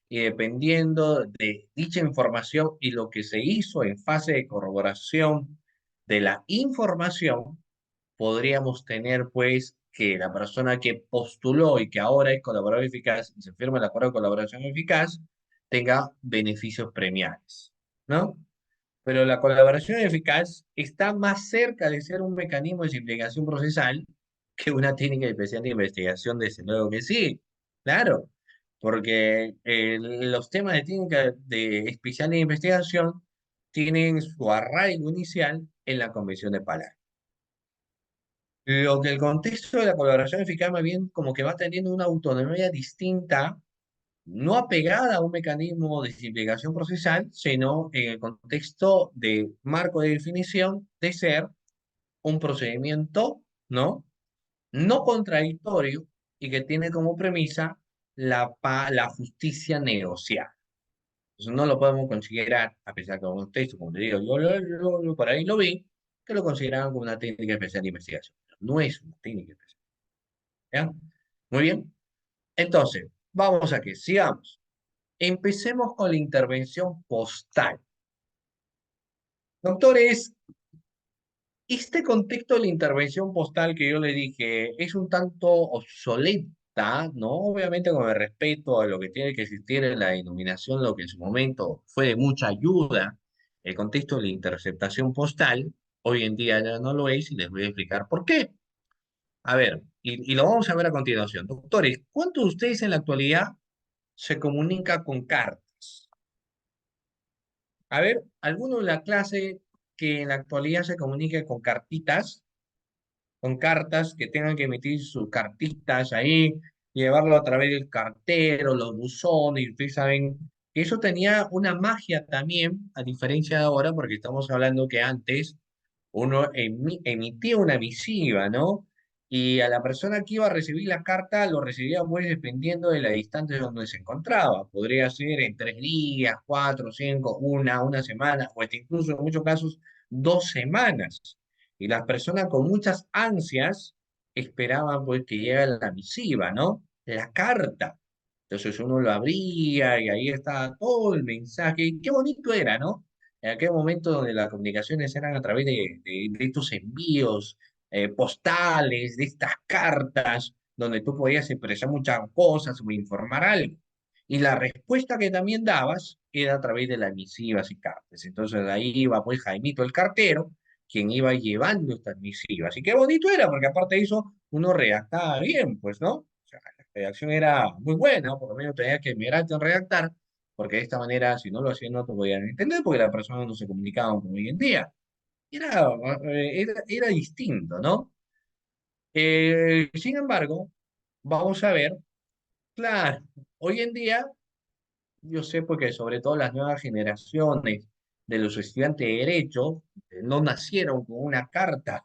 y dependiendo de dicha información y lo que se hizo en fase de corroboración de la información, podríamos tener pues que la persona que postuló y que ahora es colaborador eficaz y se firma el acuerdo de colaboración eficaz tenga beneficios premiales, ¿no? Pero la colaboración eficaz está más cerca de ser un mecanismo de simplificación procesal que una técnica especial de investigación, desde luego que sí. Claro, porque los temas de técnica de especial de investigación tienen su arraigo inicial en la Convención de Palermo. Lo que el contexto de la colaboración eficaz más bien como que va teniendo una autonomía distinta, no apegada a un mecanismo de simplificación procesal, sino en el contexto de marco de definición de ser un procedimiento, ¿no? No contradictorio y que tiene como premisa la justicia negociada. Eso no lo podemos considerar, a pesar que un texto, como te digo, yo por ahí lo vi, que lo consideraban como una técnica especial de investigación. Pero no es una técnica especial. ¿Ya? Muy bien. Entonces, vamos a que sigamos. Empecemos con la intervención postal. Doctores, este contexto de la intervención postal que yo le dije es un tanto obsoleta, ¿no? Obviamente con el respeto a lo que tiene que existir en la denominación, lo que en su momento fue de mucha ayuda, el contexto de la interceptación postal, hoy en día ya no lo es y les voy a explicar por qué. A ver, y lo vamos a ver a continuación. Doctores, ¿cuántos de ustedes en la actualidad se comunica con cartas? A ver, ¿alguno en la clase que en la actualidad se comunique con cartas, que tengan que emitir sus cartitas ahí, llevarlo a través del cartero, los buzones, y ustedes saben que eso tenía una magia también, a diferencia de ahora, porque estamos hablando que antes uno emitía una misiva, ¿no? Y a la persona que iba a recibir la carta lo recibía pues dependiendo de la distancia donde se encontraba. Podría ser en 3 días, 4, 5, una semana, o hasta incluso en muchos casos 2 semanas. Y las personas con muchas ansias esperaban pues que llegara la misiva, ¿no? La carta. Entonces uno lo abría y ahí estaba todo el mensaje. Y qué bonito era, ¿no? En aquel momento donde las comunicaciones eran a través de estos envíos postales, de estas cartas, donde tú podías expresar muchas cosas o informar algo. Y la respuesta que también dabas era a través de las misivas y cartas. Entonces ahí iba pues Jaimito el cartero, quien iba llevando estas misivas. Y qué bonito era, porque aparte de eso, uno redactaba bien, pues, ¿no? O sea, la redacción era muy buena, por lo menos tenía que mirarte en redactar, porque de esta manera, si no lo hacían, no te podían entender, porque las personas no se comunicaban como hoy en día. Era, era distinto, ¿no? Sin embargo, vamos a ver, claro, hoy en día, yo sé porque sobre todo las nuevas generaciones de los estudiantes de Derecho no nacieron con una carta,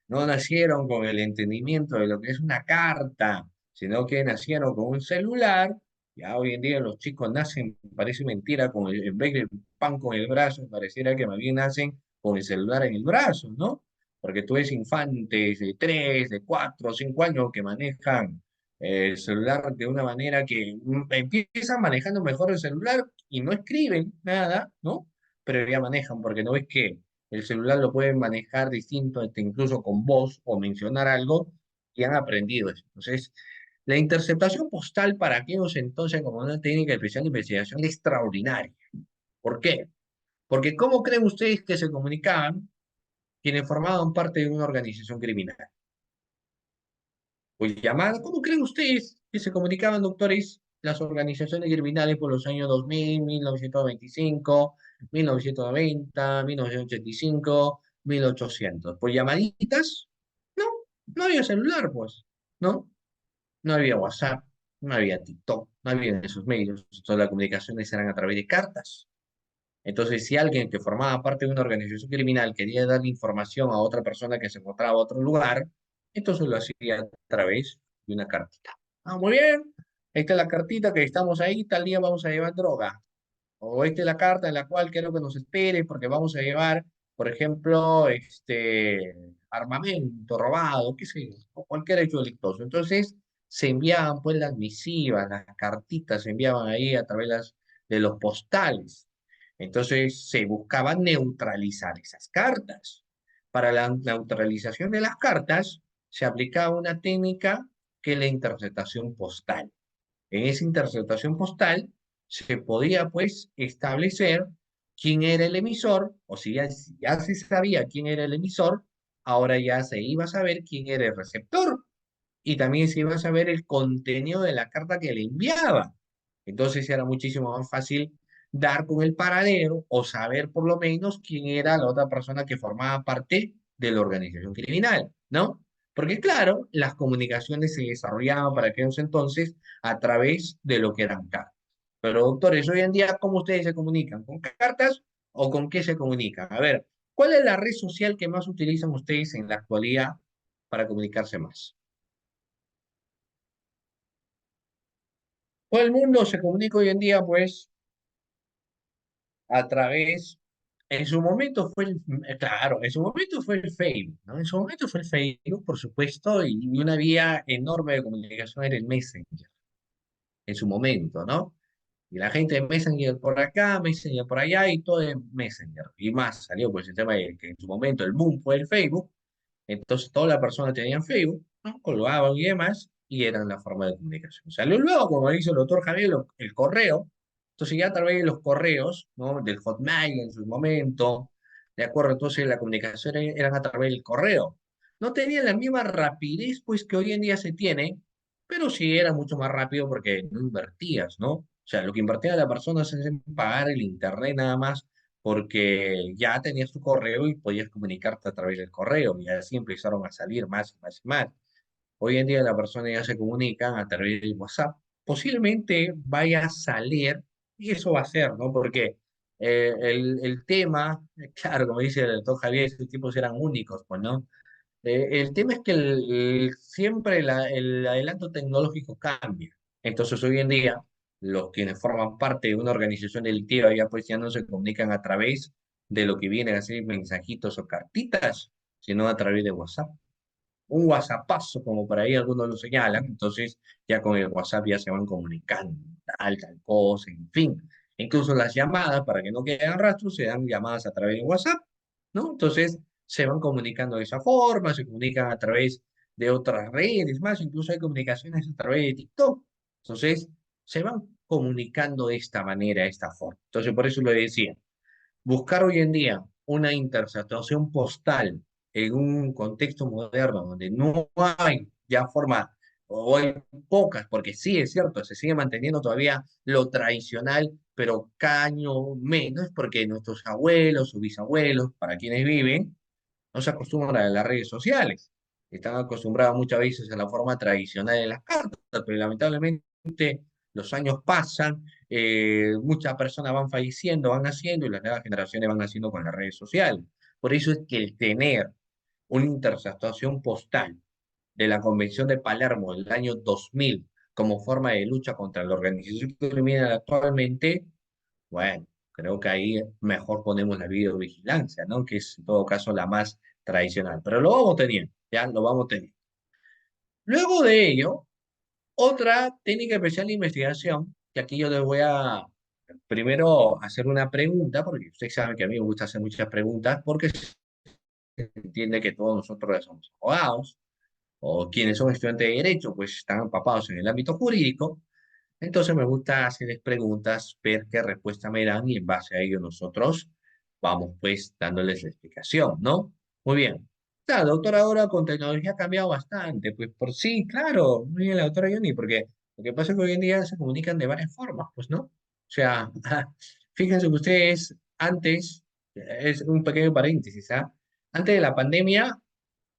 no nacieron con el entendimiento de lo que es una carta, sino que nacieron con un celular. Ya hoy en día los chicos nacen, parece mentira, en vez del pan con el brazo, pareciera que más bien nacen con el celular en el brazo, ¿no? Porque tú ves infantes de 3, de 4, 5 años que manejan el celular de una manera que empiezan manejando mejor el celular y no escriben nada, ¿no? Pero ya manejan, porque no ves que El celular lo pueden manejar distinto, incluso con voz o mencionar algo, y han aprendido eso. Entonces, la interceptación postal para aquellos entonces como una técnica especial de investigación extraordinaria. ¿Por qué? Porque ¿cómo creen ustedes que se comunicaban quienes formaban parte de una organización criminal? Pues llamada, ¿cómo creen ustedes que se comunicaban, doctores, las organizaciones criminales por los años 2000, 1925, 1990, 1985, 1800? ¿Por llamaditas? No, no había celular, pues, ¿no? No había WhatsApp, no había TikTok, no había esos medios. Todas las comunicaciones eran a través de cartas. Entonces, si alguien que formaba parte de una organización criminal quería dar información a otra persona que se encontraba en otro lugar, entonces lo hacía a través de una cartita. Ah, muy bien. Esta es la cartita que estamos ahí, tal día vamos a llevar droga. O esta es la carta en la cual quiero que nos espere porque vamos a llevar, por ejemplo, armamento robado, qué sé yo, o cualquier hecho delictuoso. Entonces, se enviaban pues las misivas, las cartitas, se enviaban ahí a través de los postales. Entonces, se buscaba neutralizar esas cartas. Para la neutralización de las cartas, se aplicaba una técnica que es la interceptación postal. En esa interceptación postal se podía pues establecer quién era el emisor, o si ya se sabía quién era el emisor, ahora ya se iba a saber quién era el receptor y también se iba a saber el contenido de la carta que le enviaba. Entonces era muchísimo más fácil dar con el paradero o saber por lo menos quién era la otra persona que formaba parte de la organización criminal, ¿no? Porque claro, las comunicaciones se desarrollaban para aquellos entonces a través de lo que eran cartas. Pero doctores, hoy en día, ¿cómo ustedes se comunican? ¿Con cartas o con qué se comunican? A ver, ¿cuál es la red social que más utilizan ustedes en la actualidad para comunicarse más? Todo el mundo se comunica hoy en día, pues, a través, en su momento fue claro, en su momento fue el Facebook, ¿no? En su momento fue el Facebook, por supuesto, y una vía enorme de comunicación era el Messenger, en su momento, ¿no? Y la gente de Messenger por acá, Messenger por allá, y todo en Messenger. Y más, salió pues el tema de que en su momento el boom fue el Facebook, entonces todas las personas tenían Facebook, ¿no? Colgaban y demás, y eran la forma de comunicación. Salió luego, como dice el doctor Javier, el correo. Entonces ya a través de los correos, ¿no? Del Hotmail en su momento, de acuerdo, entonces la comunicación eran a través del correo. No tenían la misma rapidez, pues, que hoy en día se tiene, pero sí era mucho más rápido porque no invertías, ¿no? O sea, lo que invertía la persona es en pagar el internet nada más porque ya tenías tu correo y podías comunicarte a través del correo, y así empezaron a salir más y más y más. Hoy en día la persona ya se comunican a través del WhatsApp. Posiblemente vaya a salir, y eso va a ser, ¿no? Porque el tema, claro, como dice el doctor Javier, esos tipos eran únicos, pues, ¿no? El tema es que siempre el adelanto tecnológico cambia. Entonces, hoy en día, los quienes forman parte de una organización delictiva ya pues ya no se comunican a través de lo que vienen a ser mensajitos o cartitas, sino a través de WhatsApp. Un WhatsAppazo, como por ahí algunos lo señalan. Entonces, ya con el WhatsApp ya se van comunicando, tal cosa, en fin. Incluso las llamadas, para que no queden rastros, se dan llamadas a través de WhatsApp, ¿no? Entonces, se van comunicando de esa forma, se comunican a través de otras redes más, incluso hay comunicaciones a través de TikTok. Entonces, se van comunicando de esta manera, de esta forma. Entonces, por eso lo decía, buscar hoy en día una interceptación postal en un contexto moderno donde no hay ya forma, o hay pocas, porque sí es cierto, se sigue manteniendo todavía lo tradicional, pero cada año menos, porque nuestros abuelos o bisabuelos, para quienes viven, no se acostumbran a las redes sociales. Están acostumbrados muchas veces a la forma tradicional de las cartas, pero lamentablemente los años pasan, muchas personas van falleciendo, van naciendo y las nuevas generaciones van naciendo con las redes sociales. Por eso es que el tener una interceptación postal de la Convención de Palermo del año 2000 como forma de lucha contra la organización criminal actualmente, bueno, creo que ahí mejor ponemos la videovigilancia, ¿no? Que es en todo caso la más tradicional. Pero lo vamos teniendo, ya lo vamos teniendo. Luego de ello, otra técnica especial de investigación, que aquí yo les voy a Primero, hacer una pregunta, porque usted sabe que a mí me gusta hacer muchas preguntas, porque se entiende que todos nosotros ya somos abogados, o quienes son estudiantes de Derecho, pues están empapados en el ámbito jurídico. Entonces me gusta hacerles preguntas, ver qué respuesta me dan y en base a ello nosotros vamos pues dándoles la explicación, ¿no? Muy bien. Claro, doctora, ahora con tecnología ha cambiado bastante, pues por sí, claro, muy bien la doctora Yoni, porque lo que pasa es que hoy en día se comunican de varias formas, pues, ¿no? O sea, fíjense que ustedes antes, es un pequeño paréntesis, ¿ah? Antes de la pandemia,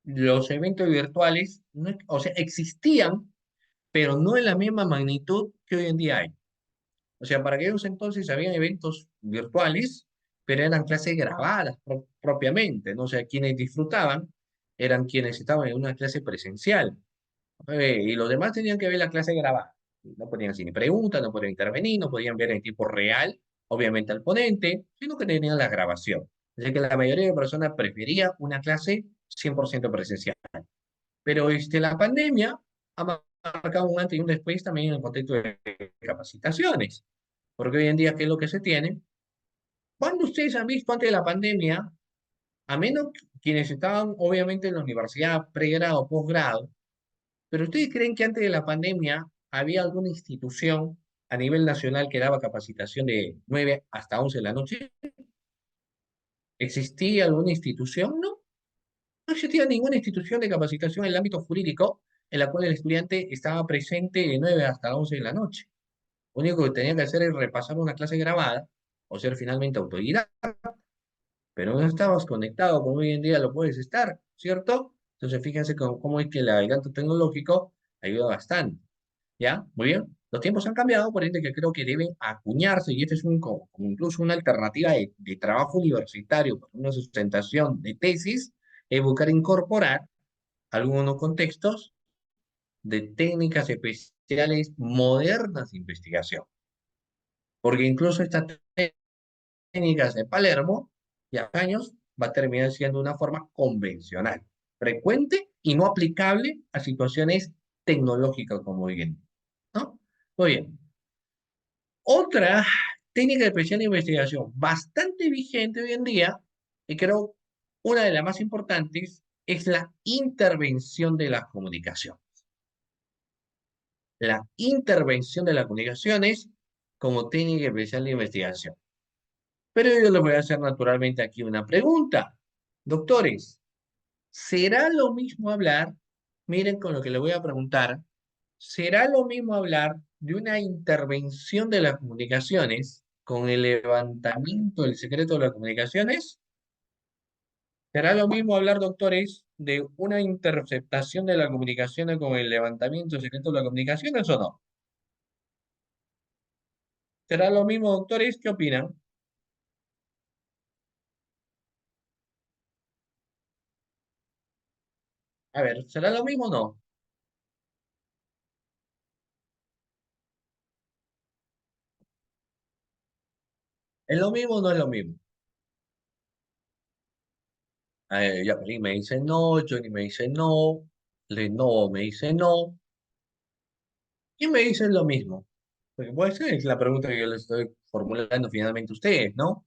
los eventos virtuales, o sea, existían, pero no en la misma magnitud que hoy en día hay. O sea, para aquellos entonces habían eventos virtuales, pero eran clases grabadas propiamente, ¿no? O sea, quienes disfrutaban eran quienes estaban en una clase presencial, y los demás tenían que ver la clase grabada. No podían hacer ni preguntas, no podían intervenir, no podían ver en tiempo real, obviamente al ponente, sino que tenían la grabación. Así que la mayoría de personas prefería una clase 100% presencial. Pero la pandemia ha marcado un antes y un después también en el contexto de capacitaciones. Porque hoy en día, ¿qué es lo que se tiene? Cuando ustedes han visto antes de la pandemia, a menos quienes estaban obviamente en la universidad, pregrado, posgrado, pero ustedes creen que antes de la pandemia había alguna institución a nivel nacional que daba capacitación de 9 hasta 11 de la noche? ¿Existía alguna institución? No, no existía ninguna institución de capacitación en el ámbito jurídico en la cual el estudiante estaba presente de 9 hasta 11 de la noche. Lo único que tenía que hacer es repasar una clase grabada o ser finalmente autodidacta, pero no estabas conectado como hoy en día lo puedes estar, ¿cierto? Entonces fíjense cómo es que el adelanto tecnológico ayuda bastante, ¿ya? Muy bien. Los tiempos han cambiado, por ende que creo que deben acuñarse, y este es como incluso una alternativa de trabajo universitario, para una sustentación de tesis, es buscar incorporar algunos contextos de técnicas especiales modernas de investigación, porque incluso estas técnicas de Palermo, ya años, va a terminar siendo una forma convencional, frecuente y no aplicable a situaciones tecnológicas como hoy en día, ¿no? Muy bien. Otra técnica de presión de investigación bastante vigente hoy en día, y creo una de las más importantes, es la intervención de las comunicaciones. La intervención de las comunicaciones como técnica especial de investigación. Pero yo les voy a hacer naturalmente aquí una pregunta. Doctores, ¿será lo mismo hablar? Miren con lo que le voy a preguntar. ¿Será lo mismo hablar de una intervención de las comunicaciones con el levantamiento del secreto de las comunicaciones? ¿Será lo mismo hablar, doctores, de una interceptación de las comunicaciones con el levantamiento del secreto de las comunicaciones o no? ¿Será lo mismo, doctores? ¿Qué opinan? A ver, ¿será lo mismo o no? ¿Es lo mismo o no es lo mismo? Jacqueline me dice no, Johnny me dice no, Lenovo me dice no, y me dicen lo mismo. Porque puede ser, es la pregunta que yo les estoy formulando finalmente a ustedes, ¿no?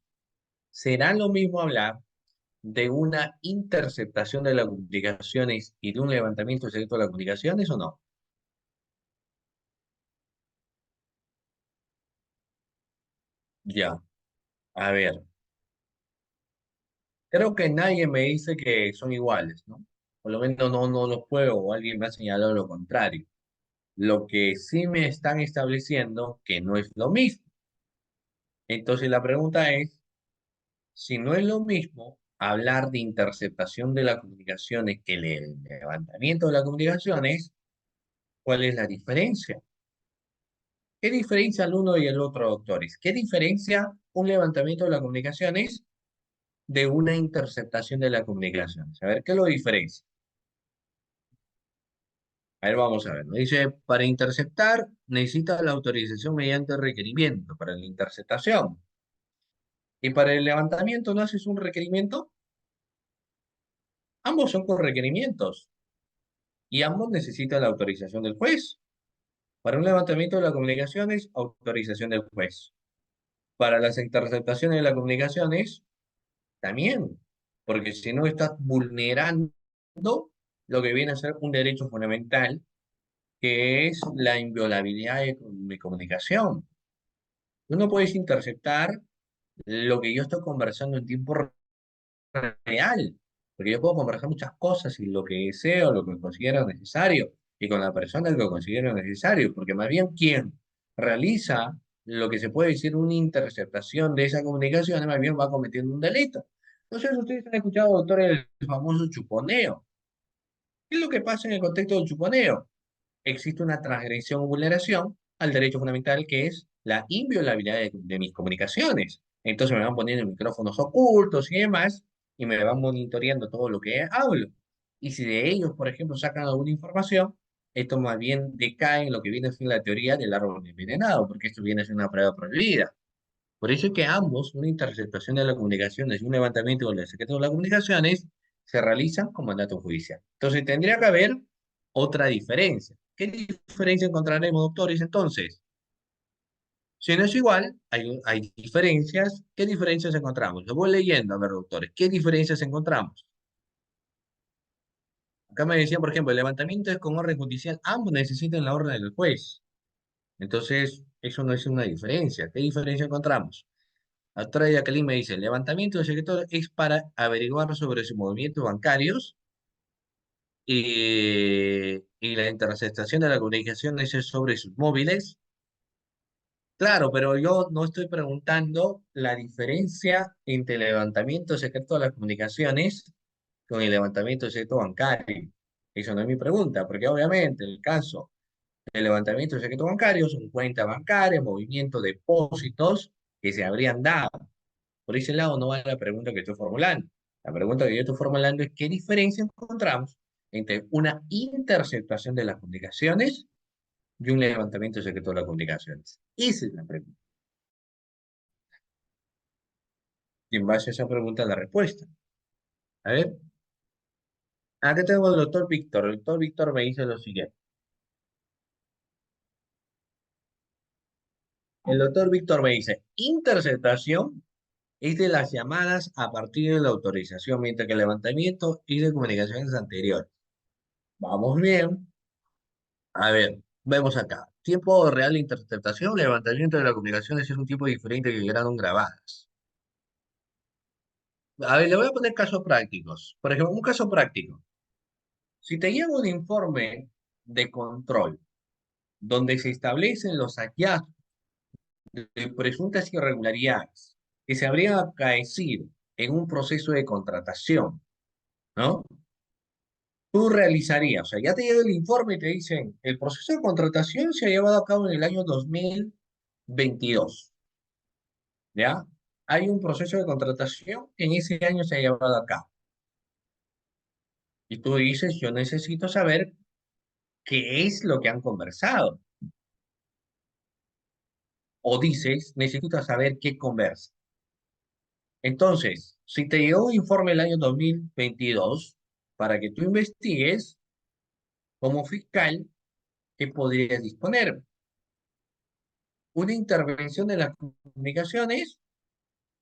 ¿Será lo mismo hablar de una interceptación de las comunicaciones y de un levantamiento secreto de las comunicaciones o no? Ya, a ver, creo que nadie me dice que son iguales, ¿no? Por lo menos no los puedo, o alguien me ha señalado lo contrario. Lo que sí me están estableciendo que no es lo mismo. Entonces la pregunta es, si no es lo mismo hablar de interceptación de las comunicaciones que el levantamiento de las comunicaciones, ¿cuál es la diferencia? ¿Qué diferencia el uno y el otro, doctores? ¿Qué diferencia un levantamiento de las comunicaciones de una interceptación de las comunicaciones? A ver, ¿qué lo diferencia? A ver, vamos a ver. ¿No? Dice, para interceptar necesita la autorización mediante requerimiento para la interceptación. Y para el levantamiento no haces un requerimiento. Ambos son con requerimientos y ambos necesitan la autorización del juez. Para un levantamiento de las comunicaciones, autorización del juez. Para las interceptaciones de las comunicaciones, también, porque si no estás vulnerando lo que viene a ser un derecho fundamental, que es la inviolabilidad de comunicación. Tú no puedes interceptar lo que yo estoy conversando en tiempo real, porque yo puedo conversar muchas cosas y lo que deseo, lo que considero necesario, y con la persona que lo considero necesario, porque más bien quien realiza lo que se puede decir una interceptación de esa comunicación, más bien va cometiendo un delito. Entonces, ustedes han escuchado, doctor, el famoso chuponeo. ¿Qué es lo que pasa en el contexto del chuponeo? Existe una transgresión o vulneración al derecho fundamental que es la inviolabilidad de mis comunicaciones. Entonces me van poniendo micrófonos ocultos y demás, y me van monitoreando todo lo que hablo. Y si de ellos, por ejemplo, sacan alguna información, esto más bien decae en lo que viene a ser la teoría del árbol envenenado, porque esto viene a ser una prueba prohibida. Por eso es que ambos, una interceptación de las comunicaciones y un levantamiento del secreto de las comunicaciones, se realizan con mandato judicial. Entonces tendría que haber otra diferencia. ¿Qué diferencia encontraremos, doctores? Entonces, si no es igual, hay diferencias. ¿Qué diferencias encontramos? Lo voy leyendo, a ver, doctores, ¿qué diferencias encontramos? Acá me decían, por ejemplo, el levantamiento es con orden judicial, ambos necesitan la orden del juez. Entonces, eso no es una diferencia. ¿Qué diferencia encontramos? Otra Jacqueline me dice, el levantamiento del secreto es para averiguar sobre sus movimientos bancarios y la interceptación de la comunicación es sobre sus móviles. Claro, pero yo no estoy preguntando la diferencia entre el levantamiento secreto de las comunicaciones con el levantamiento secreto bancario. Eso no es mi pregunta, porque obviamente el caso del levantamiento secreto bancario son cuentas bancarias, movimientos, depósitos que se habrían dado. Por ese lado no va la pregunta que estoy formulando. La pregunta que yo estoy formulando es qué diferencia encontramos entre una interceptación de las comunicaciones y un levantamiento secreto de las comunicaciones. Esa es la pregunta. Y en base a esa pregunta, la respuesta. A ver, acá tengo al doctor Víctor. El doctor Víctor me dice lo siguiente. El doctor Víctor me dice, interceptación es de las llamadas a partir de la autorización, mientras que el levantamiento es de comunicaciones anteriores. Vamos bien. A ver, vemos acá. Tiempo real de interceptación, levantamiento de las comunicaciones es un tipo diferente que quedaron grabadas. A ver, le voy a poner casos prácticos. Por ejemplo, un caso práctico. Si te llega un informe de control donde se establecen los hallazgos de presuntas irregularidades que se habrían acaecido en un proceso de contratación, ¿no? Tú realizarías, o sea, ya te llega el informe y te dicen, el proceso de contratación se ha llevado a cabo en el año 2022. ¿Ya? Hay un proceso de contratación que en ese año se ha llevado a cabo. Y tú dices, yo necesito saber qué es lo que han conversado. O dices, necesito saber qué conversa. Entonces, si te llegó un informe el año 2022, para que tú investigues como fiscal, ¿qué podrías disponer? ¿Una intervención de las comunicaciones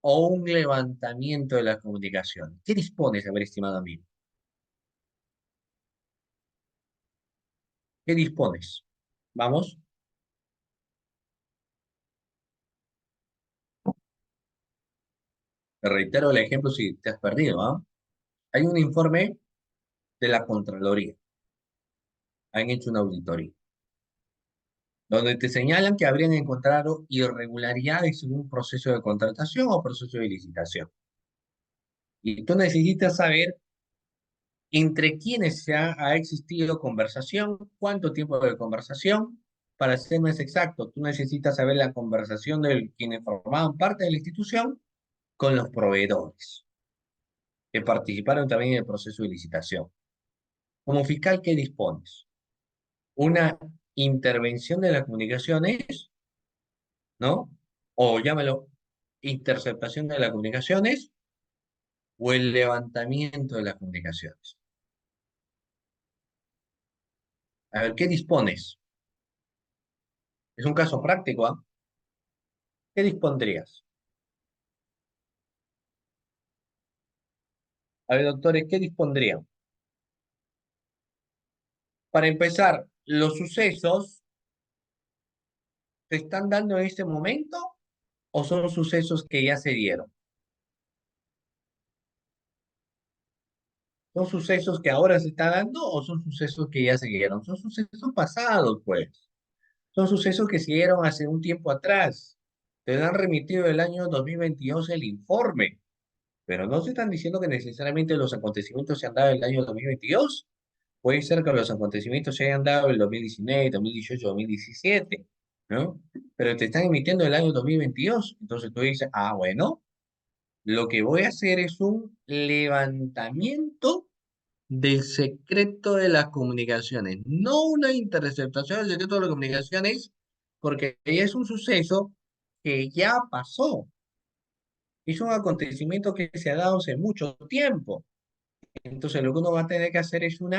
o un levantamiento de las comunicaciones? ¿Qué dispones, a ver, estimado amigo? ¿Qué dispones? Vamos. Te reitero el ejemplo si te has perdido, ¿ah? Hay un informe de la Contraloría. Han hecho una auditoría, donde te señalan que habrían encontrado irregularidades en un proceso de contratación o proceso de licitación. Y tú necesitas saber entre quiénes ha existido conversación, cuánto tiempo de conversación. Para ser más exacto, tú necesitas saber la conversación de quienes formaban parte de la institución con los proveedores, que participaron también en el proceso de licitación. Como fiscal, ¿qué dispones? Una intervención de las comunicaciones, ¿no? O llámalo interceptación de las comunicaciones o el levantamiento de las comunicaciones. A ver, ¿qué dispones? Es un caso práctico, ¿ah? ¿Qué dispondrías? A ver, doctores, ¿qué dispondrían? Para empezar, ¿los sucesos se están dando en este momento o son sucesos que ya se dieron? ¿Son sucesos que ahora se están dando o son sucesos que ya se dieron? Son sucesos pasados, pues. Son sucesos que se dieron hace un tiempo atrás. Te han remitido el año 2022 el informe, pero no se están diciendo que necesariamente los acontecimientos se han dado el año 2022. Puede ser que los acontecimientos se hayan dado el 2019, 2018, 2017, ¿no? Pero te están emitiendo el año 2022. Entonces tú dices, ah, bueno, lo que voy a hacer es un levantamiento del secreto de las comunicaciones, no una interceptación del secreto de las comunicaciones, porque es un suceso que ya pasó. Es un acontecimiento que se ha dado hace mucho tiempo. Entonces lo que uno va a tener que hacer es un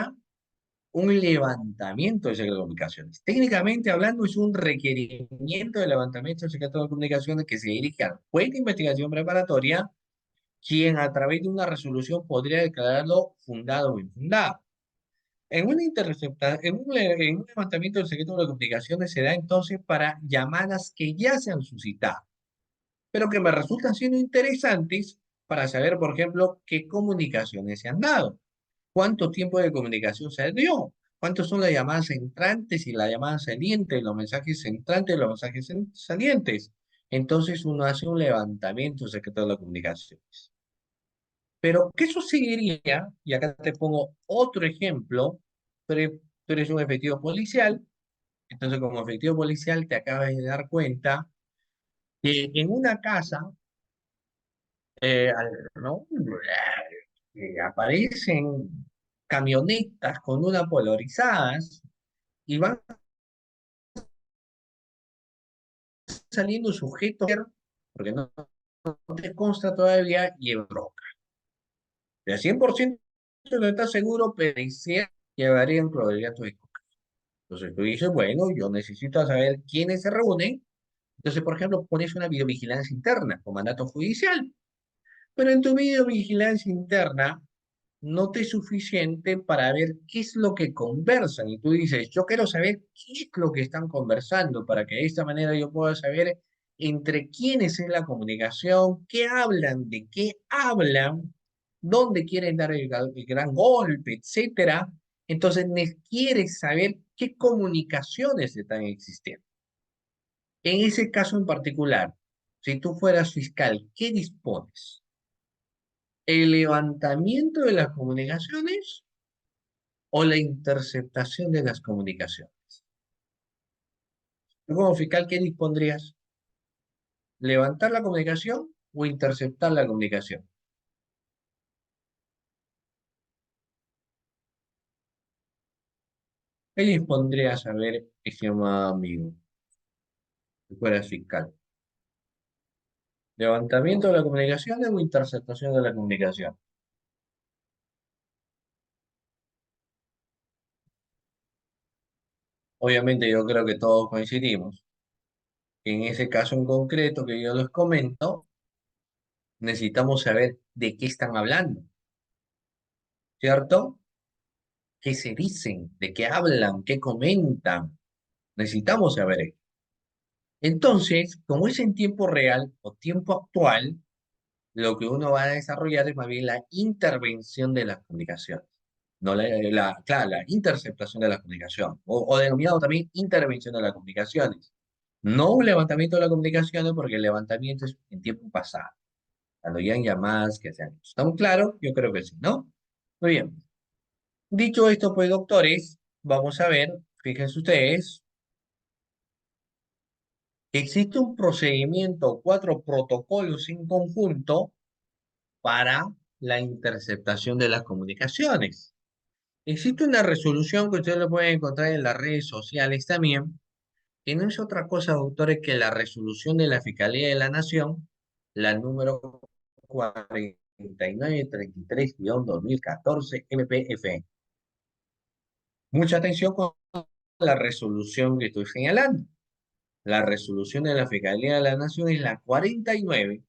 levantamiento del secreto de comunicaciones. Técnicamente hablando, es un requerimiento de levantamiento del secreto de comunicaciones que se dirige al juez de investigación preparatoria, quien a través de una resolución podría declararlo fundado o infundado. En un levantamiento del secreto de comunicaciones se da entonces para llamadas que ya se han suscitado, pero que me resultan siendo interesantes para saber, por ejemplo, qué comunicaciones se han dado. ¿Cuánto tiempo de comunicación se dio? ¿Cuántos son las llamadas entrantes y las llamadas salientes, los mensajes entrantes y los mensajes salientes? Entonces uno hace un levantamiento del secreto de las comunicaciones. Pero, ¿qué sucedería? Y acá te pongo otro ejemplo. Tú eres un efectivo policial, entonces como efectivo policial te acabas de dar cuenta que en una casa, ¿no? Aparecen camionetas con una polarizadas y van saliendo sujetos, porque no te consta todavía, y en droga. De 100% no estás seguro, pero llevarían probabilidad de coca. Entonces tú dices, bueno, yo necesito saber quiénes se reúnen. Entonces, por ejemplo, pones una videovigilancia interna con mandato judicial. Pero en tu videovigilancia interna no te es suficiente para ver qué es lo que conversan. Y tú dices, yo quiero saber qué es lo que están conversando para que de esta manera yo pueda saber entre quiénes es la comunicación, qué hablan, de qué hablan, dónde quieren dar el gran golpe, etcétera. Entonces, quieres saber qué comunicaciones están existiendo. En ese caso en particular, si tú fueras fiscal, ¿qué dispones? ¿El levantamiento de las comunicaciones o la interceptación de las comunicaciones? Tú como fiscal, ¿qué dispondrías? ¿Levantar la comunicación o interceptar la comunicación? ¿Qué dispondrías a ver, estimado amigo, si fueras fiscal? ¿Levantamiento de la comunicación o interceptación de la comunicación? Obviamente yo creo que todos coincidimos que en ese caso en concreto que yo les comento, necesitamos saber de qué están hablando, ¿cierto? ¿Qué se dicen? ¿De qué hablan? ¿Qué comentan? Necesitamos saber esto. Entonces, como es en tiempo real o tiempo actual, lo que uno va a desarrollar es más bien la intervención de las comunicaciones. No claro, la interceptación de la comunicación, o denominado también intervención de las comunicaciones. No un levantamiento de las comunicaciones, porque el levantamiento es en tiempo pasado, cuando ya hay llamadas que se han hecho. ¿Estamos claros? Yo creo que sí, ¿no? Muy bien. Dicho esto, pues, doctores, vamos a ver, fíjense ustedes, existe un procedimiento, cuatro protocolos en conjunto para la interceptación de las comunicaciones. Existe una resolución que ustedes lo pueden encontrar en las redes sociales también, que no es otra cosa, doctores, que la resolución de la Fiscalía de la Nación, la número 4933-2014 MPF. Mucha atención con la resolución que estoy señalando. La resolución de la Fiscalía de la Nación es la 49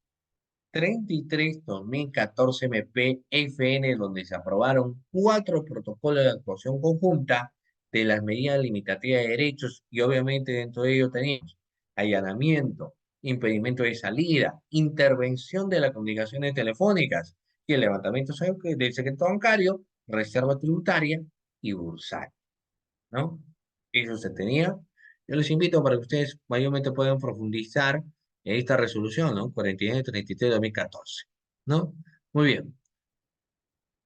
33-2014 MP-FN, donde se aprobaron 4 protocolos de actuación conjunta de las medidas limitativas de derechos y obviamente dentro de ello teníamos allanamiento, impedimento de salida, intervención de las comunicaciones telefónicas y el levantamiento del secreto bancario, reserva tributaria y bursaria, ¿no? Eso se tenía. Yo les invito para que ustedes mayormente puedan profundizar en esta resolución, ¿no? 4933 de 2014, ¿no? Muy bien.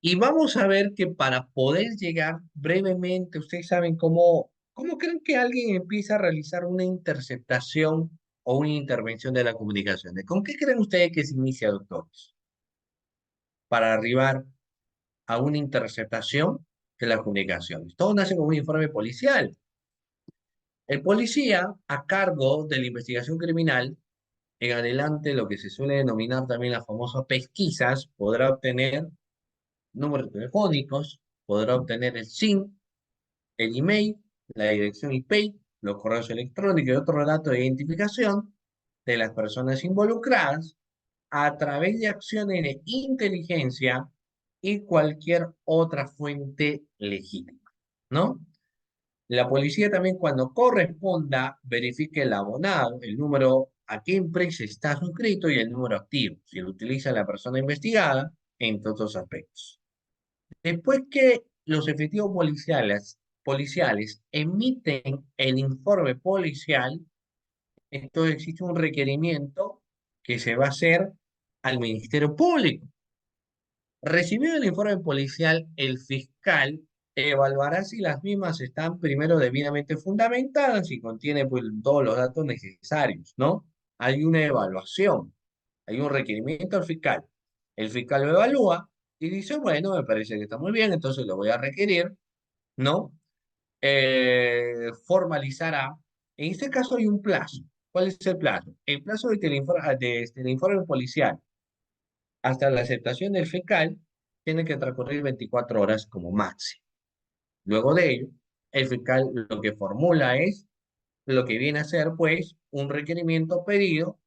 Y vamos a ver que para poder llegar brevemente, ustedes saben cómo creen que alguien empieza a realizar una interceptación o una intervención de la comunicación. ¿Con qué creen ustedes que se inicia, doctores? Para arribar a una interceptación de las comunicaciones. Todo nace con un informe policial. El policía, a cargo de la investigación criminal, en adelante lo que se suele denominar también las famosas pesquisas, podrá obtener números telefónicos, podrá obtener el SIN, el email, la dirección IP, los correos electrónicos y otros datos de identificación de las personas involucradas a través de acciones de inteligencia y cualquier otra fuente legítima, ¿no? La policía también cuando corresponda verifique el abonado, el número a qué empresa está suscrito y el número activo, si lo utiliza la persona investigada, entre otros aspectos. Después que los efectivos policiales emiten el informe policial, entonces existe un requerimiento que se va a hacer al Ministerio Público. Recibido el informe policial, el fiscal evaluará si las mismas están primero debidamente fundamentadas y contiene pues, todos los datos necesarios, ¿no? Hay una evaluación, hay un requerimiento al fiscal. El fiscal lo evalúa y dice, bueno, me parece que está muy bien, entonces lo voy a requerir, ¿no? Formalizará. En este caso hay un plazo. ¿Cuál es el plazo? El plazo de que el informe policial hasta la aceptación del fiscal tiene que transcurrir 24 horas como máximo. Luego de ello, el fiscal lo que formula es lo que viene a ser, pues, un requerimiento pedido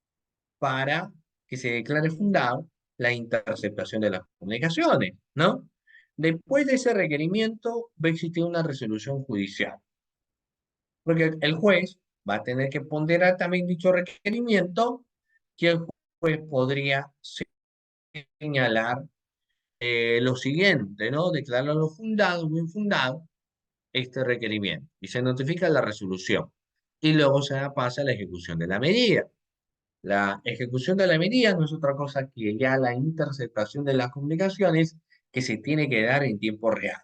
para que se declare fundado la interceptación de las comunicaciones, ¿no? Después de ese requerimiento va a existir una resolución judicial, porque el juez va a tener que ponderar también dicho requerimiento que el juez podría señalar lo siguiente, ¿no? Declararlo fundado o infundado este requerimiento y se notifica la resolución y luego se pasa a la ejecución de la medida. La ejecución de la medida no es otra cosa que ya la interceptación de las comunicaciones que se tiene que dar en tiempo real.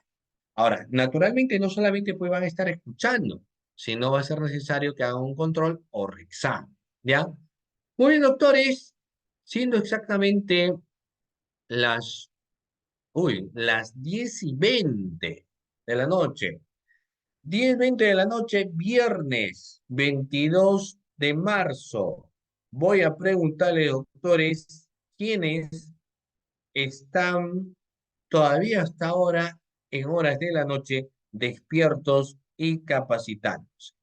Ahora, naturalmente no solamente pues van a estar escuchando, sino va a ser necesario que hagan un control o reexamen, ¿ya? Muy bien, doctores, siendo exactamente las las 10:20 de la noche. 10:20 de la noche, viernes 22 de marzo. Voy a preguntarle, doctores, quiénes están todavía hasta ahora, en horas de la noche, despiertos y capacitados.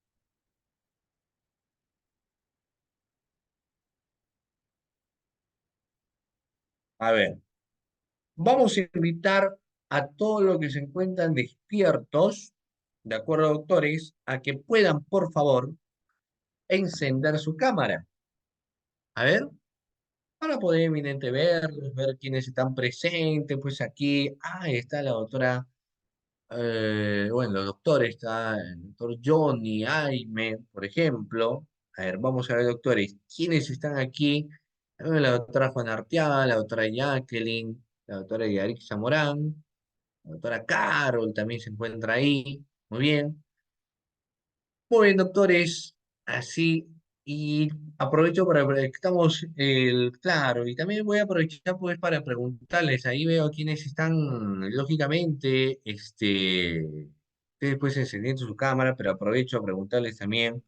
A ver, vamos a invitar a todos los que se encuentran despiertos, de acuerdo, doctores, a que puedan, por favor, encender su cámara. A ver, para poder evidente verlos, ver quiénes están presentes, pues aquí, está la doctora, bueno, los doctores, está el doctor Johnny, Aime, por ejemplo. A ver, vamos a ver, doctores, quiénes están aquí. La doctora Juana Arteaga, la doctora Jacqueline, la doctora Yarixa Morán, la doctora Carol también se encuentra ahí. Muy bien. Muy bien, doctores, así, y aprovecho para, estamos, claro, y también voy a aprovechar pues para preguntarles, ahí veo a quienes están, lógicamente, ustedes pues encendiendo su cámara, pero aprovecho a preguntarles también,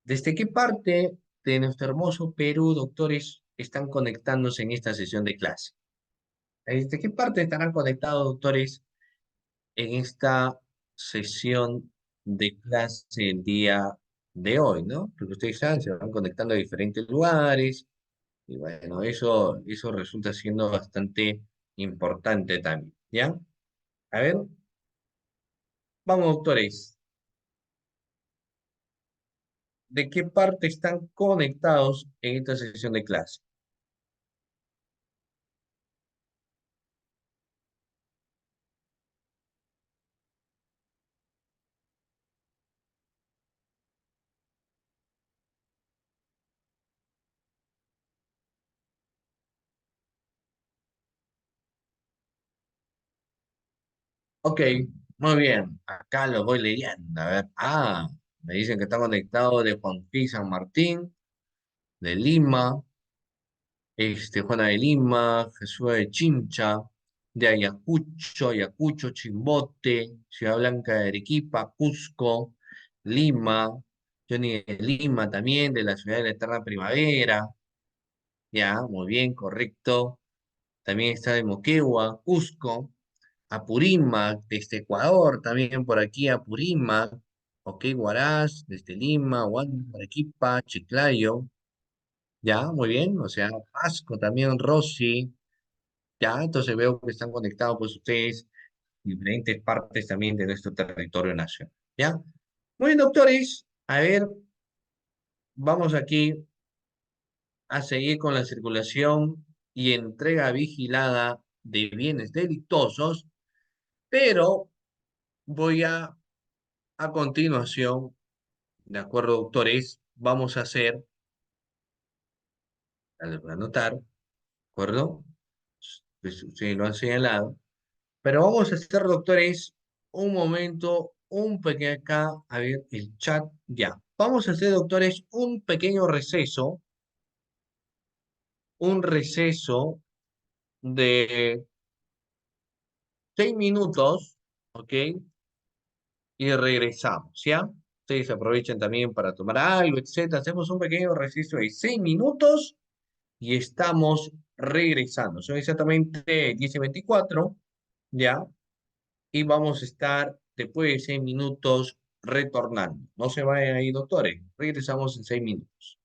¿desde qué parte de nuestro hermoso Perú, doctores, están conectándose en esta sesión de clase? ¿Desde qué parte estarán conectados, doctores, en esta sesión de clase el día de hoy, ¿no? Porque ustedes saben, se van conectando a diferentes lugares. Y bueno, eso resulta siendo bastante importante también, ¿ya? A ver, vamos, doctores. ¿De qué parte están conectados en esta sesión de clase? Ok, muy bien. Acá lo voy leyendo. A ver, me dicen que está conectado de Juan P. San Martín, de Lima, Juana de Lima, Jesús de Chincha, de Ayacucho, Chimbote, Ciudad Blanca de Arequipa, Cusco, Lima, Johnny de Lima también, de la Ciudad de la Eterna Primavera. Ya, muy bien, correcto. También está de Moquegua, Cusco, Apurímac, desde Ecuador, también por aquí Apurímac, ok, Huaraz, desde Lima, Huánuco, Arequipa, Chiclayo, ya, muy bien, o sea, Pasco también, Rossi, ya, entonces veo que están conectados pues ustedes, diferentes partes también de nuestro territorio nacional, ya. Muy bien, doctores, a ver, vamos aquí a seguir con la circulación y entrega vigilada de bienes delictosos, pero voy a continuación, de acuerdo, doctores, vamos a hacer, les voy a anotar, ¿de acuerdo? Pues ustedes lo han señalado, pero vamos a hacer, doctores, un momento, un pequeño acá, a ver, el chat, ya. Vamos a hacer, doctores, un pequeño receso, un receso de 6 minutos, ¿ok? Y regresamos, ¿ya? Ustedes aprovechen también para tomar algo, etcétera. Hacemos un pequeño receso de 6 minutos y estamos regresando. Son exactamente 10:24, ¿ya? Y vamos a estar después de 6 minutos retornando. No se vayan ahí, doctores. Regresamos en 6 minutos.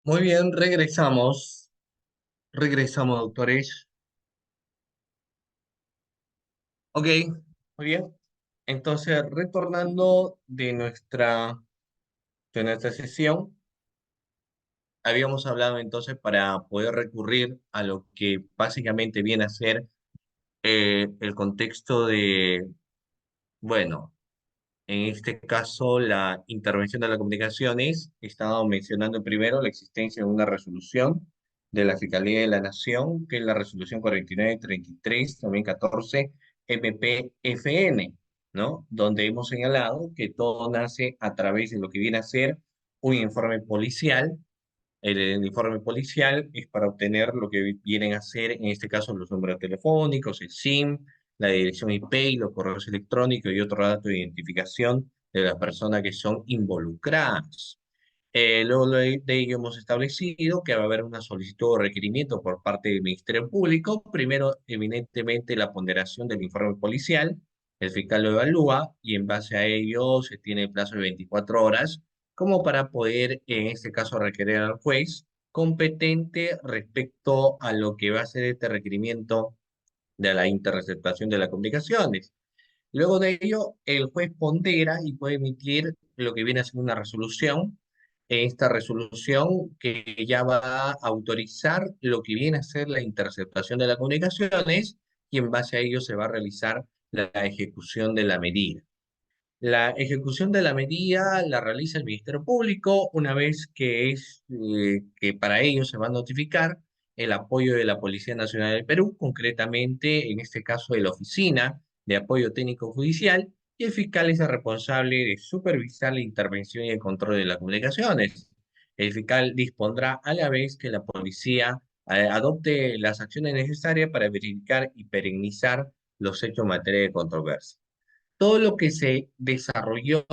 Muy bien, regresamos. Regresamos, doctores. Ok, muy bien. Entonces, retornando de nuestra sesión, habíamos hablado entonces para poder recurrir a lo que básicamente viene a ser el contexto de, bueno, en este caso, la intervención de las comunicaciones, estaba mencionando primero la existencia de una resolución de la Fiscalía de la Nación, que es la resolución 4933, también 14 MPFN, ¿no? Donde hemos señalado que todo nace a través de lo que viene a ser un informe policial. El informe policial es para obtener lo que vienen a ser, en este caso, los números telefónicos, el SIM, la dirección IP y los correos electrónicos y otro dato de identificación de las personas que son involucradas. Luego de ello hemos establecido que va a haber una solicitud o requerimiento por parte del Ministerio Público. Primero, evidentemente, la ponderación del informe policial. El fiscal lo evalúa y en base a ello se tiene el plazo de 24 horas como para poder, en este caso, requerir al juez competente respecto a lo que va a ser este requerimiento de la interceptación de las comunicaciones. Luego de ello, el juez pondera y puede emitir lo que viene a ser una resolución. Esta resolución que ya va a autorizar lo que viene a ser la interceptación de las comunicaciones y en base a ello se va a realizar la ejecución de la medida. La ejecución de la medida la realiza el Ministerio Público una vez que para ello se va a notificar el apoyo de la Policía Nacional del Perú, concretamente en este caso de la Oficina de Apoyo Técnico Judicial, y el fiscal es el responsable de supervisar la intervención y el control de las comunicaciones. El fiscal dispondrá a la vez que la policía adopte las acciones necesarias para verificar y perennizar los hechos en materia de controversia. Todo lo que se desarrolló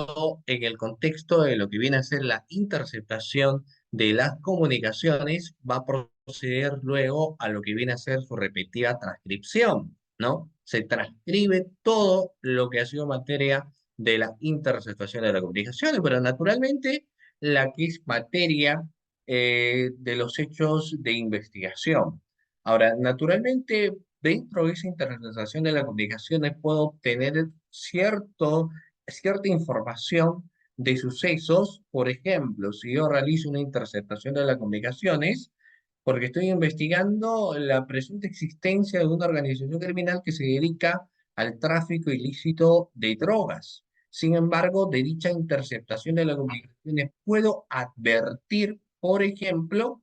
en el contexto de lo que viene a ser la interceptación de las comunicaciones va a proceder luego a lo que viene a ser su repetida transcripción, ¿no? Se transcribe todo lo que ha sido materia de la interceptación de las comunicaciones, pero naturalmente la que es materia de los hechos de investigación. Ahora, naturalmente, dentro de esa interpretación de las comunicaciones puedo obtener cierta información de sucesos. Por ejemplo, si yo realizo una interceptación de las comunicaciones, porque estoy investigando la presunta existencia de una organización criminal que se dedica al tráfico ilícito de drogas. Sin embargo, de dicha interceptación de las comunicaciones puedo advertir, por ejemplo,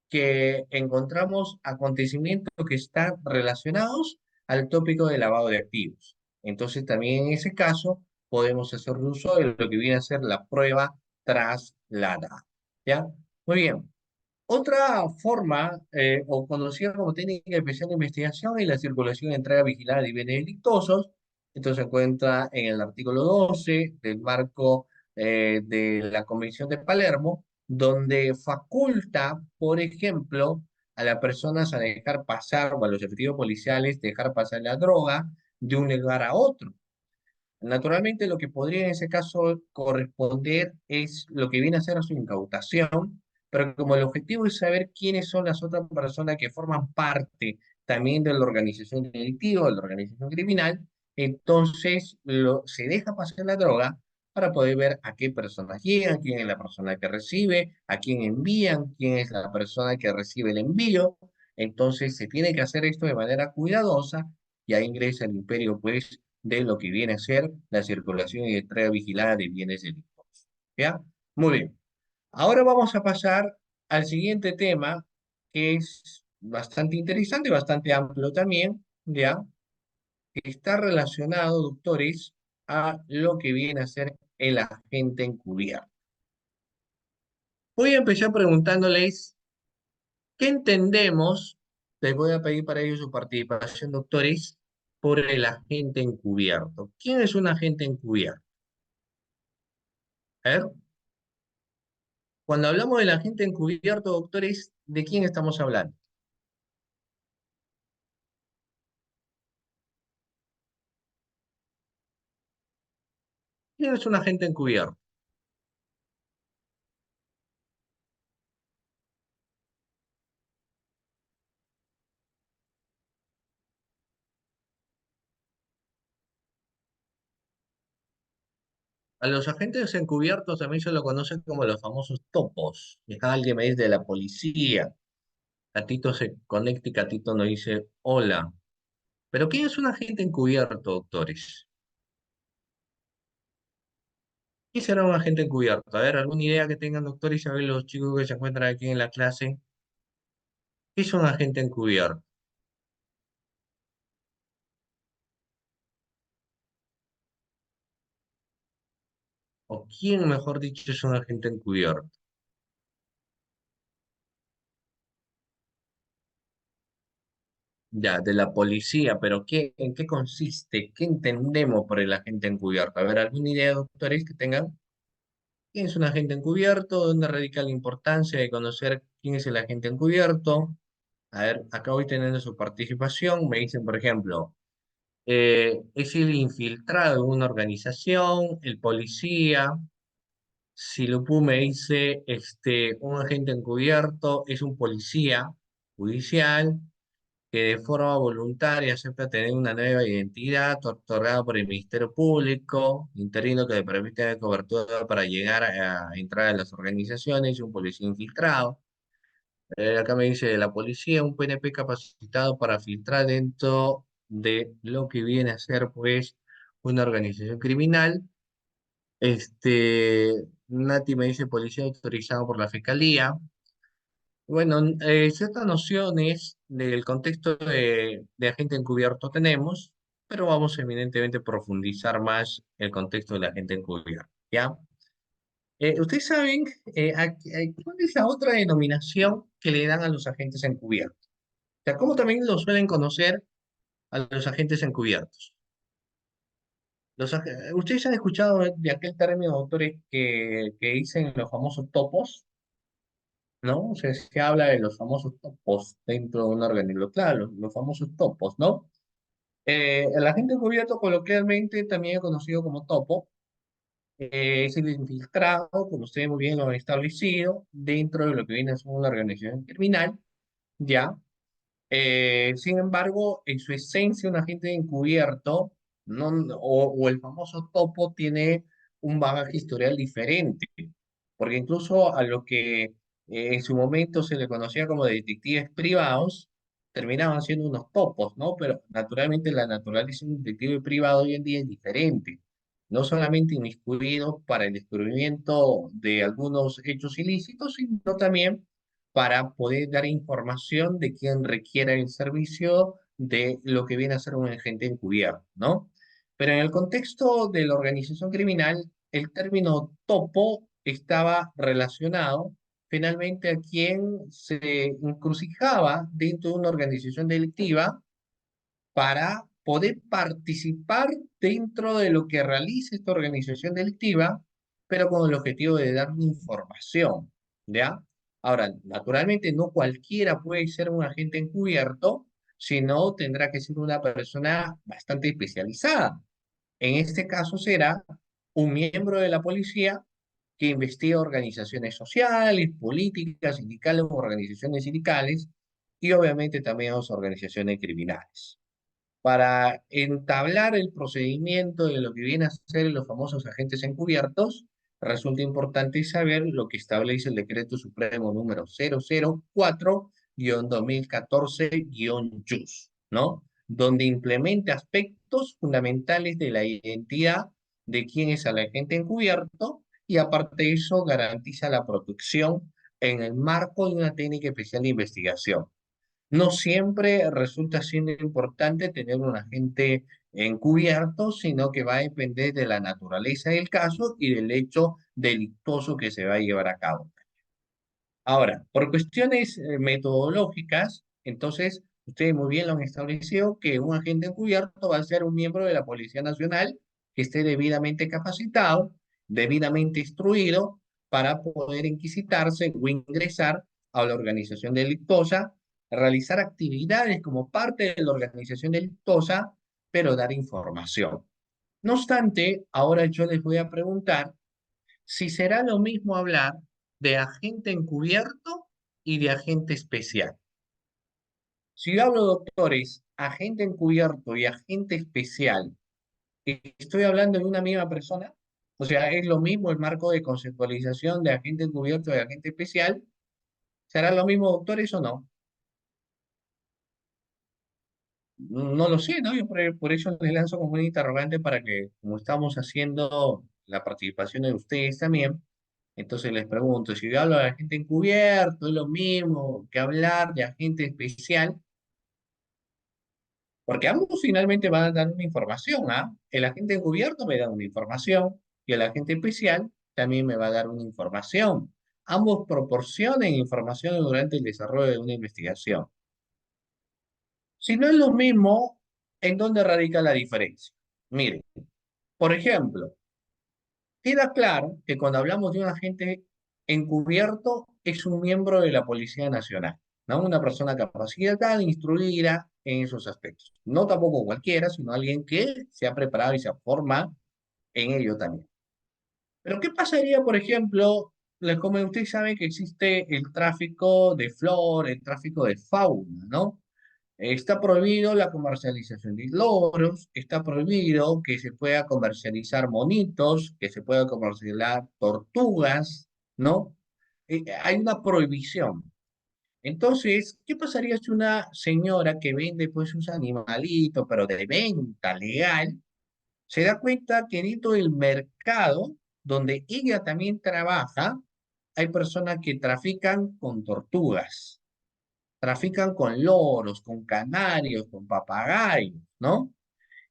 que encontramos acontecimientos que están relacionados al tópico de lavado de activos. Entonces, también en ese caso, podemos hacer uso de lo que viene a ser la prueba trasladada. ¿Ya? Muy bien. Otra forma, o conocida como técnica especial de investigación, es la circulación, entrega vigilada de bienes delictuosos. Esto se encuentra en el artículo 12 del marco de la Convención de Palermo, donde faculta, por ejemplo, a las personas a dejar pasar, o a los efectivos policiales, dejar pasar la droga de un lugar a otro. Naturalmente, lo que podría en ese caso corresponder es lo que viene a ser su incautación, pero como el objetivo es saber quiénes son las otras personas que forman parte también de la organización delictiva, de la organización criminal, entonces se deja pasar la droga para poder ver a qué personas llegan, quién es la persona que recibe, a quién envían, quién es la persona que recibe el envío. Entonces se tiene que hacer esto de manera cuidadosa y ahí ingresa el imperio, pues, de lo que viene a ser la circulación y entrega vigilada de bienes delictuosos. ¿Ya? Muy bien. Ahora vamos a pasar al siguiente tema, que es bastante interesante, bastante amplio también, ¿ya? Que está relacionado, doctores, a lo que viene a ser el agente encubierto. Voy a empezar preguntándoles, ¿qué entendemos? Les voy a pedir para ello su participación, doctores, por el agente encubierto. ¿Quién es un agente encubierto? A ver, cuando hablamos del agente encubierto, doctores, ¿de quién estamos hablando? ¿Quién es un agente encubierto? A los agentes encubiertos también se lo conocen como los famosos topos. Y alguien me dice de la policía. Catito se conecta y Catito nos dice, hola. ¿Pero quién es un agente encubierto, doctores? ¿Quién será un agente encubierto? A ver, ¿alguna idea que tengan, doctores? A ver, los chicos que se encuentran aquí en la clase. ¿Qué es un agente encubierto? ¿O quién, mejor dicho, es un agente encubierto? Ya, de la policía, pero ¿en qué consiste? ¿Qué entendemos por el agente encubierto? A ver, ¿alguna idea, doctores, que tengan? ¿Quién es un agente encubierto? ¿Dónde radica la importancia de conocer quién es el agente encubierto? A ver, acá voy teniendo su participación. Me dicen, por ejemplo, es el infiltrado en una organización, el policía. Si Lupu me dice, un agente encubierto es un policía judicial que de forma voluntaria acepta tener una nueva identidad otorgada por el Ministerio Público, interino que le permite dar cobertura para llegar a entrar a las organizaciones, y un policía infiltrado. Acá me dice la policía, un PNP capacitado para filtrar dentro de lo que viene a ser, pues, una organización criminal. Nati me dice policía autorizado por la fiscalía. Bueno, ciertas nociones del contexto de agente encubierto tenemos, pero vamos evidentemente a profundizar más el contexto del agente encubierto, ¿ya? ¿Ustedes saben cuál es la otra denominación que le dan a los agentes encubiertos? O sea, ¿cómo también lo suelen conocer a los agentes encubiertos? ¿Ustedes han escuchado de aquel término, doctores, que dicen los famosos topos? ¿No? O sea, se habla de los famosos topos dentro de un organismo. Claro, los famosos topos, ¿no? El agente encubierto coloquialmente también es conocido como topo, es el infiltrado, como ustedes muy bien lo han establecido, dentro de lo que viene a ser una organización criminal, ¿ya? Sin embargo, en su esencia, un agente encubierto no, o el famoso topo tiene un bagaje historial diferente, porque incluso a lo que en su momento se le conocía como detectives privados, terminaban siendo unos topos, ¿no? Pero naturalmente la naturaleza de un detective privado hoy en día es diferente, no solamente inmiscuido para el descubrimiento de algunos hechos ilícitos, sino también para poder dar información de quien requiera el servicio de lo que viene a ser un agente encubierto, ¿no? Pero en el contexto de la organización criminal, el término topo estaba relacionado finalmente a quien se encrucijaba dentro de una organización delictiva para poder participar dentro de lo que realiza esta organización delictiva, pero con el objetivo de dar información, ¿ya? Ahora, naturalmente no cualquiera puede ser un agente encubierto, sino tendrá que ser una persona bastante especializada. En este caso será un miembro de la policía que investiga organizaciones sociales, políticas, sindicales o organizaciones sindicales y obviamente también a las organizaciones criminales. Para entablar el procedimiento de lo que viene a ser los famosos agentes encubiertos, resulta importante saber lo que establece el Decreto Supremo número 004-2014-JUS, ¿no? Donde implementa aspectos fundamentales de la identidad de quién es el agente encubierto y aparte de eso garantiza la protección en el marco de una técnica especial de investigación. No siempre resulta siendo importante tener un agente encubierto, sino que va a depender de la naturaleza del caso y del hecho delictuoso que se va a llevar a cabo. Ahora, por cuestiones metodológicas, entonces, ustedes muy bien lo han establecido, que un agente encubierto va a ser un miembro de la Policía Nacional que esté debidamente capacitado, debidamente instruido para poder inquisitarse o ingresar a la organización delictuosa, realizar actividades como parte de la organización delictuosa, pero dar información. No obstante, ahora yo les voy a preguntar si será lo mismo hablar de agente encubierto y de agente especial. Si yo hablo, doctores, agente encubierto y agente especial, ¿estoy hablando de una misma persona? O sea, es lo mismo el marco de conceptualización de agente encubierto y de agente especial. ¿Será lo mismo, doctores, o no? No lo sé, ¿no? Yo por eso les lanzo como un interrogante para que, como estamos haciendo la participación de ustedes también, entonces les pregunto, si yo hablo de agente encubierto, ¿es lo mismo que hablar de agente especial? Porque ambos finalmente van a dar una información, ¿ah? El agente encubierto me da una información y el agente especial también me va a dar una información. Ambos proporcionan información durante el desarrollo de una investigación. Si no es lo mismo, ¿en dónde radica la diferencia? Miren, por ejemplo, queda claro que cuando hablamos de un agente encubierto es un miembro de la Policía Nacional, ¿no? Una persona capacitada, instruida en esos aspectos. No tampoco cualquiera, sino alguien que se ha preparado y se forma en ello también. Pero ¿qué pasaría, por ejemplo, como ustedes saben que existe el tráfico de flora, el tráfico de fauna, ¿no? Está prohibido la comercialización de loros, está prohibido que se pueda comercializar monitos, que se pueda comercializar tortugas, ¿no? Hay una prohibición. Entonces, ¿qué pasaría si una señora que vende pues sus animalitos, pero de venta legal, se da cuenta que dentro del mercado donde ella también trabaja, hay personas que trafican con tortugas? Trafican con loros, con canarios, con papagayos, ¿no?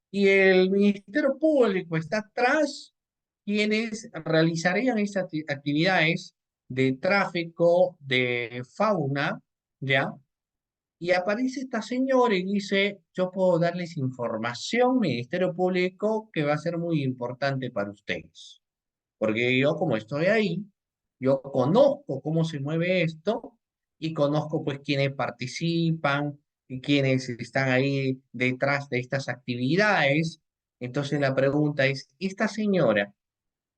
Y el Ministerio Público está atrás quienes realizarían estas actividades de tráfico de fauna, ¿ya? Y aparece esta señora y dice, yo puedo darles información, Ministerio Público, que va a ser muy importante para ustedes. Porque yo como estoy ahí, yo conozco cómo se mueve esto y conozco pues quienes participan y quienes están ahí detrás de estas actividades. Entonces la pregunta es, ¿esta señora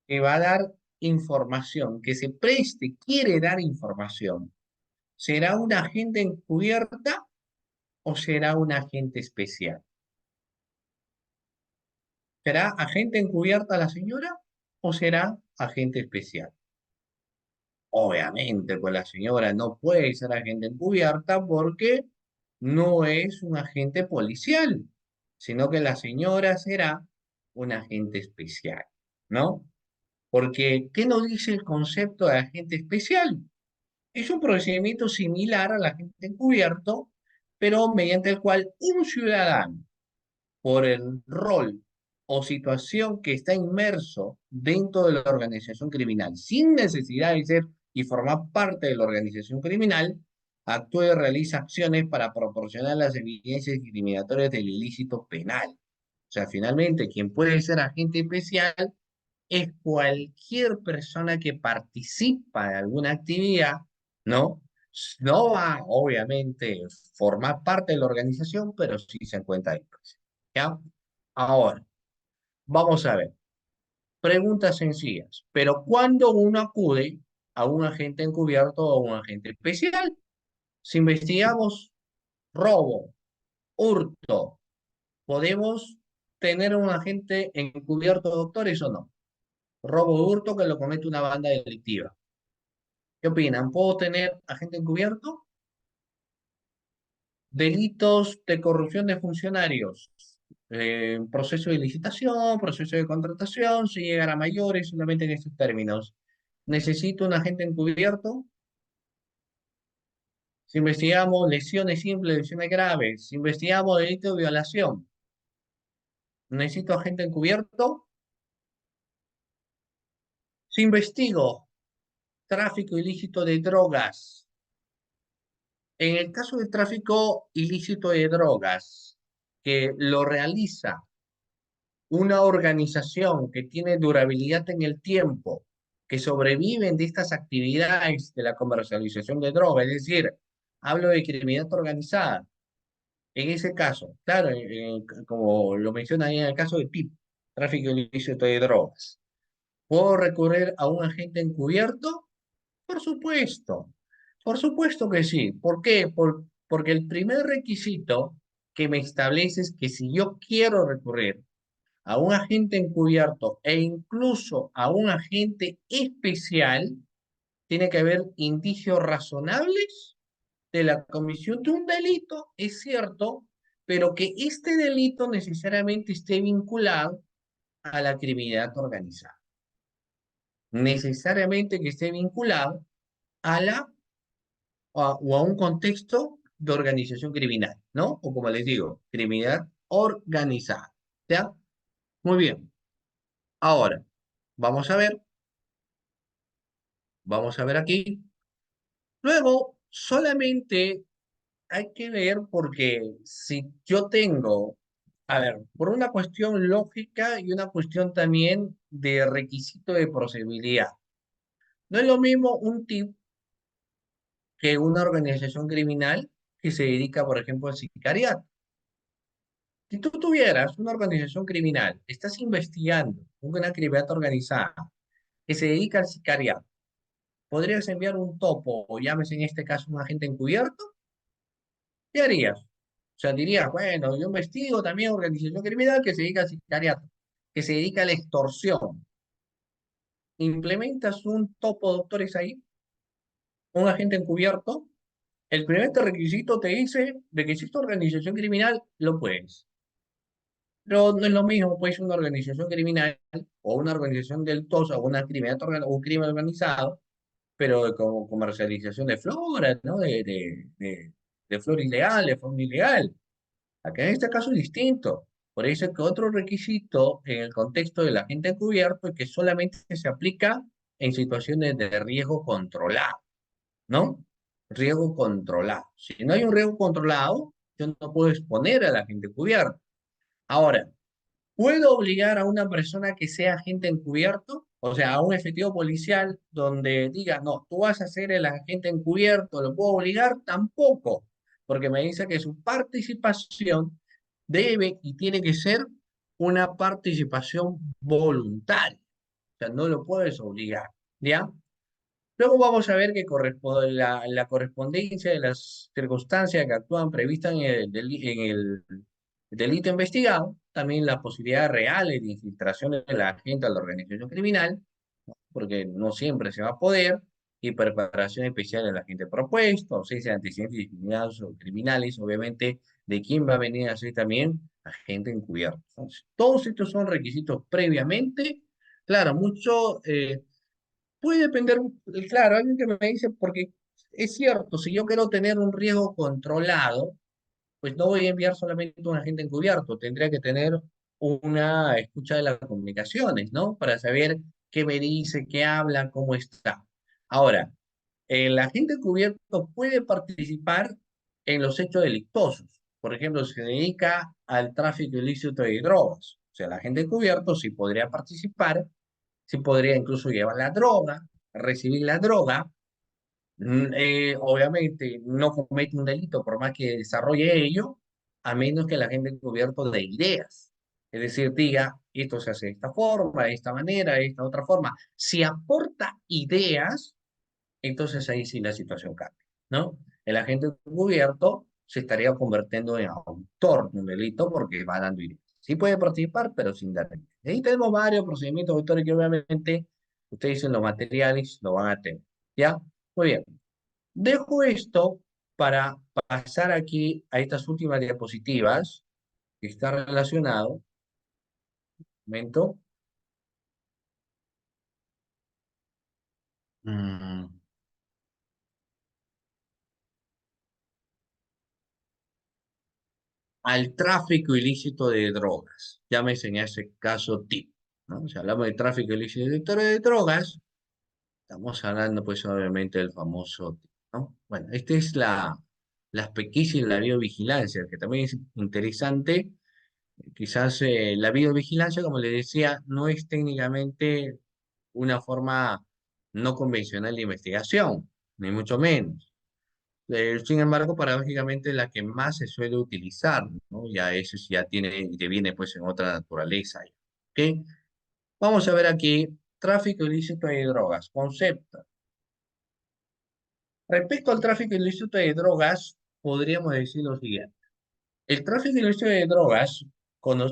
que va a dar información, que se preste, quiere dar información, será una agente encubierta o será una agente especial? ¿Será agente encubierta la señora o será agente especial? Obviamente, pues la señora no puede ser agente encubierta porque no es un agente policial, sino que la señora será un agente especial, ¿no? Porque, ¿qué nos dice el concepto de agente especial? Es un procedimiento similar al agente encubierto, pero mediante el cual un ciudadano por el rol o situación que está inmerso dentro de la organización criminal, sin necesidad de ser y formar parte de la organización criminal, actúa y realiza acciones para proporcionar las evidencias discriminatorias del ilícito penal. O sea, finalmente, quien puede ser agente especial es cualquier persona que participa de alguna actividad, ¿no? No va, obviamente, formar parte de la organización, pero sí se encuentra ahí, pues, ¿ya? Ahora, vamos a ver, preguntas sencillas, pero ¿cuándo uno acude a un agente encubierto o a un agente especial? Si investigamos robo, hurto, ¿podemos tener un agente encubierto, doctores, o no? Robo, hurto que lo comete una banda delictiva. ¿Qué opinan? ¿Puedo tener agente encubierto? Delitos de corrupción de funcionarios. Proceso de licitación, proceso de contratación, si llegar a mayores, solamente en estos términos. ¿Necesito un agente encubierto? Si investigamos lesiones simples, lesiones graves, si investigamos delito de violación, ¿necesito agente encubierto? Si investigo tráfico ilícito de drogas, en el caso del tráfico ilícito de drogas, que lo realiza una organización que tiene durabilidad en el tiempo, que sobreviven de estas actividades de la comercialización de drogas, es decir, hablo de criminalidad organizada. En ese caso, claro, como lo menciona ahí en el caso de PIP, tráfico ilícito de drogas, ¿puedo recurrir a un agente encubierto? Por supuesto que sí. ¿Por qué? Porque el primer requisito que me establece es que si yo quiero recurrir a un agente encubierto e incluso a un agente especial, tiene que haber indicios razonables de la comisión de un delito, es cierto, pero que este delito necesariamente esté vinculado a la criminalidad organizada. Necesariamente que esté vinculado a o a un contexto de organización criminal, ¿no? O como les digo, criminalidad organizada. ¿Ya? Muy bien. Ahora, vamos a ver, vamos a ver aquí. Luego, solamente hay que ver porque si yo tengo, a ver, por una cuestión lógica y una cuestión también de requisito de procedibilidad. No es lo mismo un tip que una organización criminal que se dedica, por ejemplo, al sicariato. Si tú tuvieras una organización criminal, estás investigando una criminalidad organizada que se dedica al sicariato, ¿podrías enviar un topo o llámese en este caso un agente encubierto? ¿Qué harías? O sea, dirías, bueno, yo investigo también organización criminal que se dedica al sicariato, que se dedica a la extorsión. Implementas un topo, doctores, ahí, un agente encubierto. El primer requisito te dice de que si esta organización criminal, lo puedes. Pero no es lo mismo, pues, una organización criminal o una organización deltosa o una criminalidad o un crimen organizado, pero como comercialización de flora, ¿no? De flora ilegal, de fauna ilegal. Acá en este caso es distinto. Por eso es que otro requisito en el contexto del agente encubierto es que solamente se aplica en situaciones de riesgo controlado, ¿no? Riesgo controlado. Si no hay un riesgo controlado, yo no puedo exponer al agente encubierto. Ahora, ¿puedo obligar a una persona que sea agente encubierto? O sea, a un efectivo policial donde diga, no, tú vas a ser el agente encubierto, ¿lo puedo obligar? Tampoco, porque me dice que su participación debe y tiene que ser una participación voluntaria. O sea, no lo puedes obligar, ¿ya? Luego vamos a ver que la correspondencia de las circunstancias que actúan previstas en el delito investigado, también las posibilidades reales de infiltración de la agente a la organización criminal, porque no siempre se va a poder, y preparación especial de la agente propuesto, ausencia de antecedentes discriminados o criminales, obviamente, de quién va a venir a ser también agente encubierto. Entonces, todos estos son requisitos previamente. Claro, mucho puede depender, claro, alguien que me dice, porque es cierto, si yo quiero tener un riesgo controlado, pues no voy a enviar solamente un agente encubierto, tendría que tener una escucha de las comunicaciones, ¿no? Para saber qué me dice, qué habla, cómo está. Ahora, el agente encubierto puede participar en los hechos delictuosos. Por ejemplo, si se dedica al tráfico ilícito de drogas. O sea, el agente encubierto sí podría participar, sí podría incluso llevar la droga, recibir la droga, obviamente no comete un delito por más que desarrolle ello, a menos que la gente encubierto de ideas. Es decir, diga, esto se hace de esta forma, de esta manera, de esta otra forma. Si aporta ideas, entonces ahí sí la situación cambia, ¿no? El agente encubierto se estaría convirtiendo en autor de un delito porque va dando ideas. Sí puede participar, pero sin dar ideas. Ahí tenemos varios procedimientos autores que obviamente ustedes dicen los materiales lo van a tener. ¿Ya? Muy bien. Dejo esto para pasar aquí a estas últimas diapositivas que está relacionado. Un momento. Mm, al tráfico ilícito de drogas. Llámese en ese caso TIP, ¿no? Si hablamos de tráfico ilícito de drogas, estamos hablando pues obviamente del famoso TIP, ¿no? Bueno, esta es la pesquisa y la biovigilancia, que también es interesante. Quizás la videovigilancia, como les decía, no es técnicamente una forma no convencional de investigación, ni mucho menos. Sin embargo, paradójicamente la que más se suele utilizar, ¿no? Ya eso sí ya tiene, y viene pues en otra naturaleza. ¿Ok? Vamos a ver aquí, tráfico ilícito de drogas, concepto. Respecto al tráfico ilícito de drogas, podríamos decir lo siguiente. El tráfico ilícito de drogas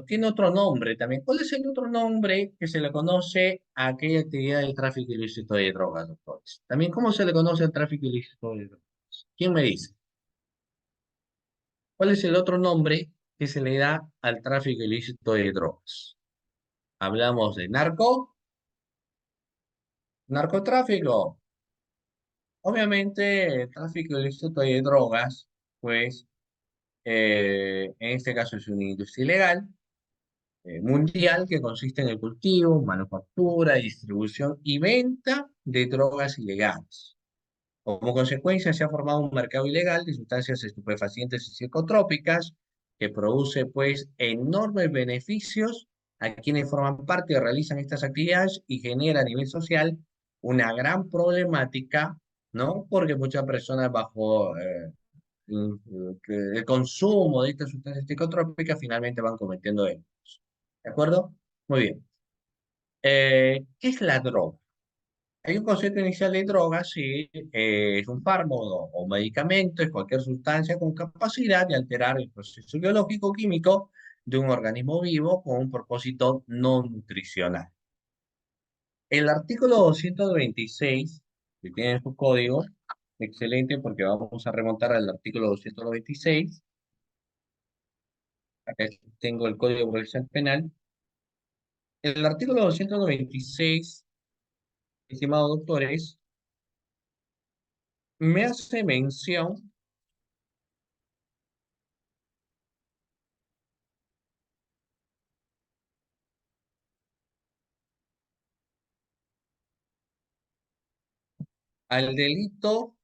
tiene otro nombre también. ¿Cuál es el otro nombre que se le conoce a aquella actividad del tráfico ilícito de drogas, doctores? También, ¿cómo se le conoce al tráfico ilícito de drogas? ¿Quién me dice? ¿Cuál es el otro nombre que se le da al tráfico ilícito de drogas? Hablamos de narcotráfico. Obviamente, el tráfico ilícito de drogas, pues, en este caso es una industria ilegal mundial que consiste en el cultivo, manufactura, distribución y venta de drogas ilegales. Como consecuencia, se ha formado un mercado ilegal de sustancias estupefacientes y psicotrópicas que produce, pues, enormes beneficios a quienes forman parte o realizan estas actividades y genera a nivel social una gran problemática, ¿no? Porque muchas personas bajo el consumo de estas sustancias psicotrópicas finalmente van cometiendo delitos. ¿De acuerdo? Muy bien. ¿Qué es la droga? Hay un concepto inicial de droga, sí, es un fármaco o medicamento, es cualquier sustancia con capacidad de alterar el proceso biológico o químico de un organismo vivo con un propósito no nutricional. El artículo 226, que tiene su código, excelente porque vamos a remontar al artículo 226, acá tengo el Código Procesal Penal. El artículo 226, estimados doctores, me hace mención al delito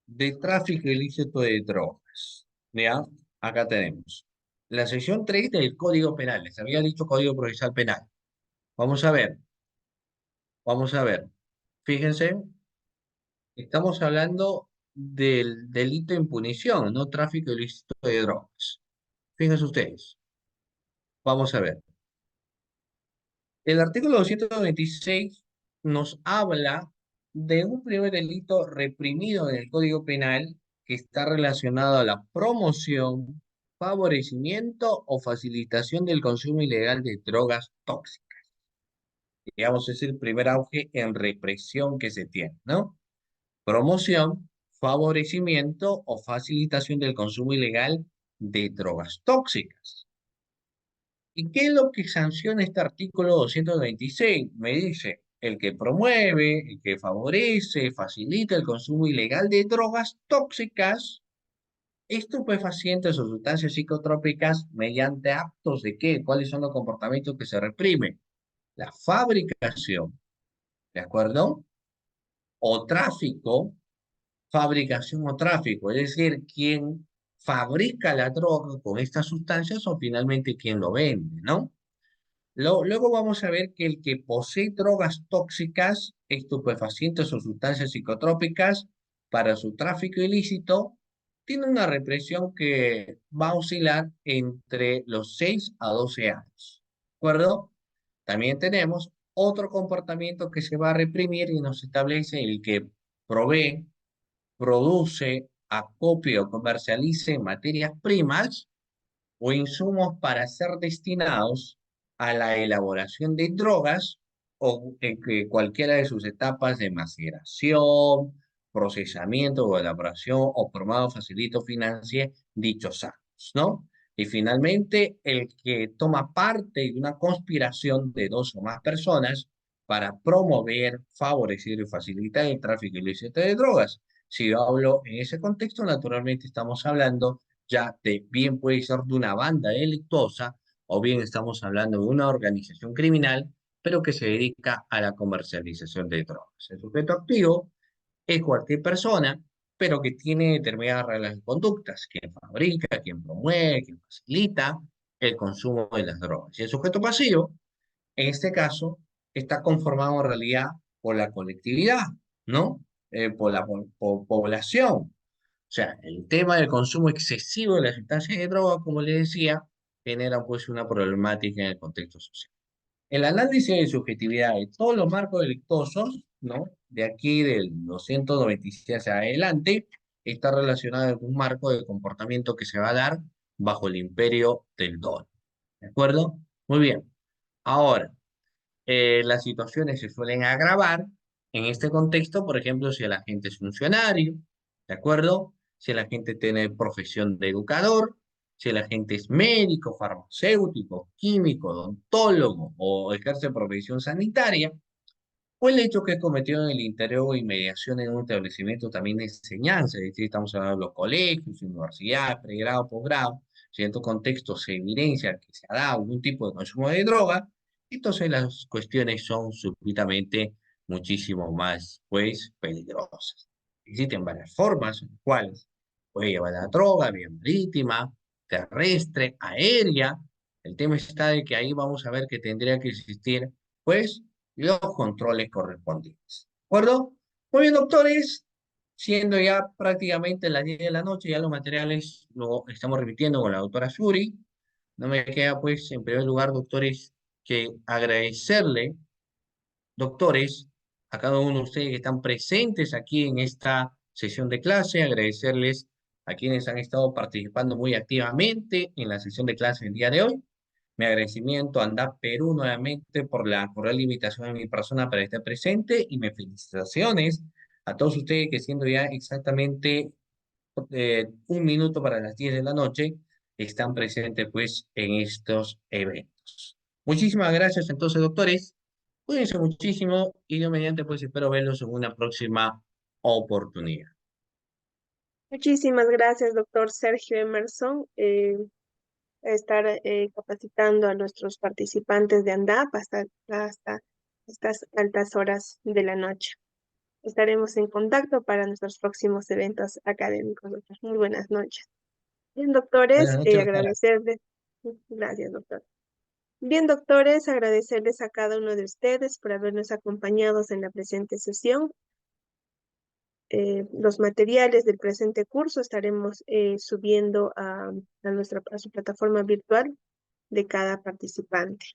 de tráfico ilícito de drogas. ¿Ya? Acá tenemos la sección 3 del Código Penal. Les había dicho Código Procesal Penal. Vamos a ver, vamos a ver. Fíjense, estamos hablando del delito de impunición, no tráfico ilícito de drogas. Fíjense ustedes, vamos a ver. El artículo 226 nos habla de un primer delito reprimido en el Código Penal que está relacionado a la promoción, favorecimiento o facilitación del consumo ilegal de drogas tóxicas. Digamos, es el primer auge en represión que se tiene, ¿no? Promoción, favorecimiento o facilitación del consumo ilegal de drogas tóxicas. ¿Y qué es lo que sanciona este artículo 226? Me dice, el que promueve, el que favorece, facilita el consumo ilegal de drogas tóxicas, estupefacientes o sustancias psicotrópicas mediante actos de qué, cuáles son los comportamientos que se reprimen. La fabricación, ¿de acuerdo? O tráfico, fabricación o tráfico, es decir, quién fabrica la droga con estas sustancias o finalmente quién lo vende, ¿no? Luego vamos a ver que el que posee drogas tóxicas, estupefacientes o sustancias psicotrópicas para su tráfico ilícito, tiene una represión que va a oscilar entre los 6 a 12 años. ¿De acuerdo? También tenemos otro comportamiento que se va a reprimir y nos establece el que provee, produce, acopie o comercialice materias primas o insumos para ser destinados a la elaboración de drogas o en que cualquiera de sus etapas de maceración, procesamiento o elaboración o formado facilito financie dichos actos, ¿no? Y finalmente, el que toma parte de una conspiración de dos o más personas para promover, favorecer y facilitar el tráfico ilícito de drogas. Si yo hablo en ese contexto, naturalmente estamos hablando ya de bien puede ser de una banda delictuosa o bien estamos hablando de una organización criminal, pero que se dedica a la comercialización de drogas. El sujeto activo es cualquier persona, pero que tiene determinadas reglas de conductas, quien fabrica, quien promueve, quien facilita el consumo de las drogas. Y el sujeto pasivo, en este caso, está conformado en realidad por la colectividad, ¿no? Por la población. O sea, el tema del consumo excesivo de las sustancias de droga, como le decía, genera pues una problemática en el contexto social. El análisis de subjetividad de todos los marcos delictuosos, ¿no? De aquí del 296 hacia adelante, está relacionado con un marco de comportamiento que se va a dar bajo el imperio del dolo. ¿De acuerdo? Muy bien. Ahora, las situaciones se suelen agravar en este contexto, por ejemplo, si el agente es funcionario, ¿de acuerdo? Si el agente tiene profesión de educador, si el agente es médico, farmacéutico, químico, odontólogo o ejerce profesión sanitaria, o el hecho que es cometido en el interior o inmediación en un establecimiento también de enseñanza, es decir, estamos hablando de los colegios, universidades, pregrado, posgrado, si en estos contextos se evidencia que se ha dado algún tipo de consumo de droga, entonces las cuestiones son súbitamente muchísimo más, pues, peligrosas. Existen varias formas en las cuales puede llevar la droga, vía marítima, terrestre, aérea. El tema está de que ahí vamos a ver que tendría que existir, pues, los controles correspondientes. ¿De acuerdo? Muy bien, doctores, siendo ya prácticamente las 10 de la noche, ya los materiales lo estamos repitiendo con la doctora Shuri. No me queda, pues, en primer lugar, doctores, que agradecerle, doctores, a cada uno de ustedes que están presentes aquí en esta sesión de clase, agradecerles a quienes han estado participando muy activamente en la sesión de clase el día de hoy. Mi agradecimiento a ANDAP Perú nuevamente por la cordial invitación a mi persona para estar presente y mis felicitaciones a todos ustedes que siendo ya exactamente 1 minuto para las 10 de la noche están presentes pues en estos eventos. Muchísimas gracias entonces, doctores. Cuídense muchísimo y yo mediante pues espero verlos en una próxima oportunidad. Muchísimas gracias, doctor Sergio Emerson. Estar capacitando a nuestros participantes de ANDAP hasta estas altas horas de la noche. Estaremos en contacto para nuestros próximos eventos académicos, doctor. Muy buenas noches. Bien, Buenas doctores, noches, doctora. agradecerles. Gracias, doctor. Bien, doctores, agradecerles a cada uno de ustedes por habernos acompañado en la presente sesión. Los materiales del presente curso estaremos subiendo a su plataforma virtual de cada participante.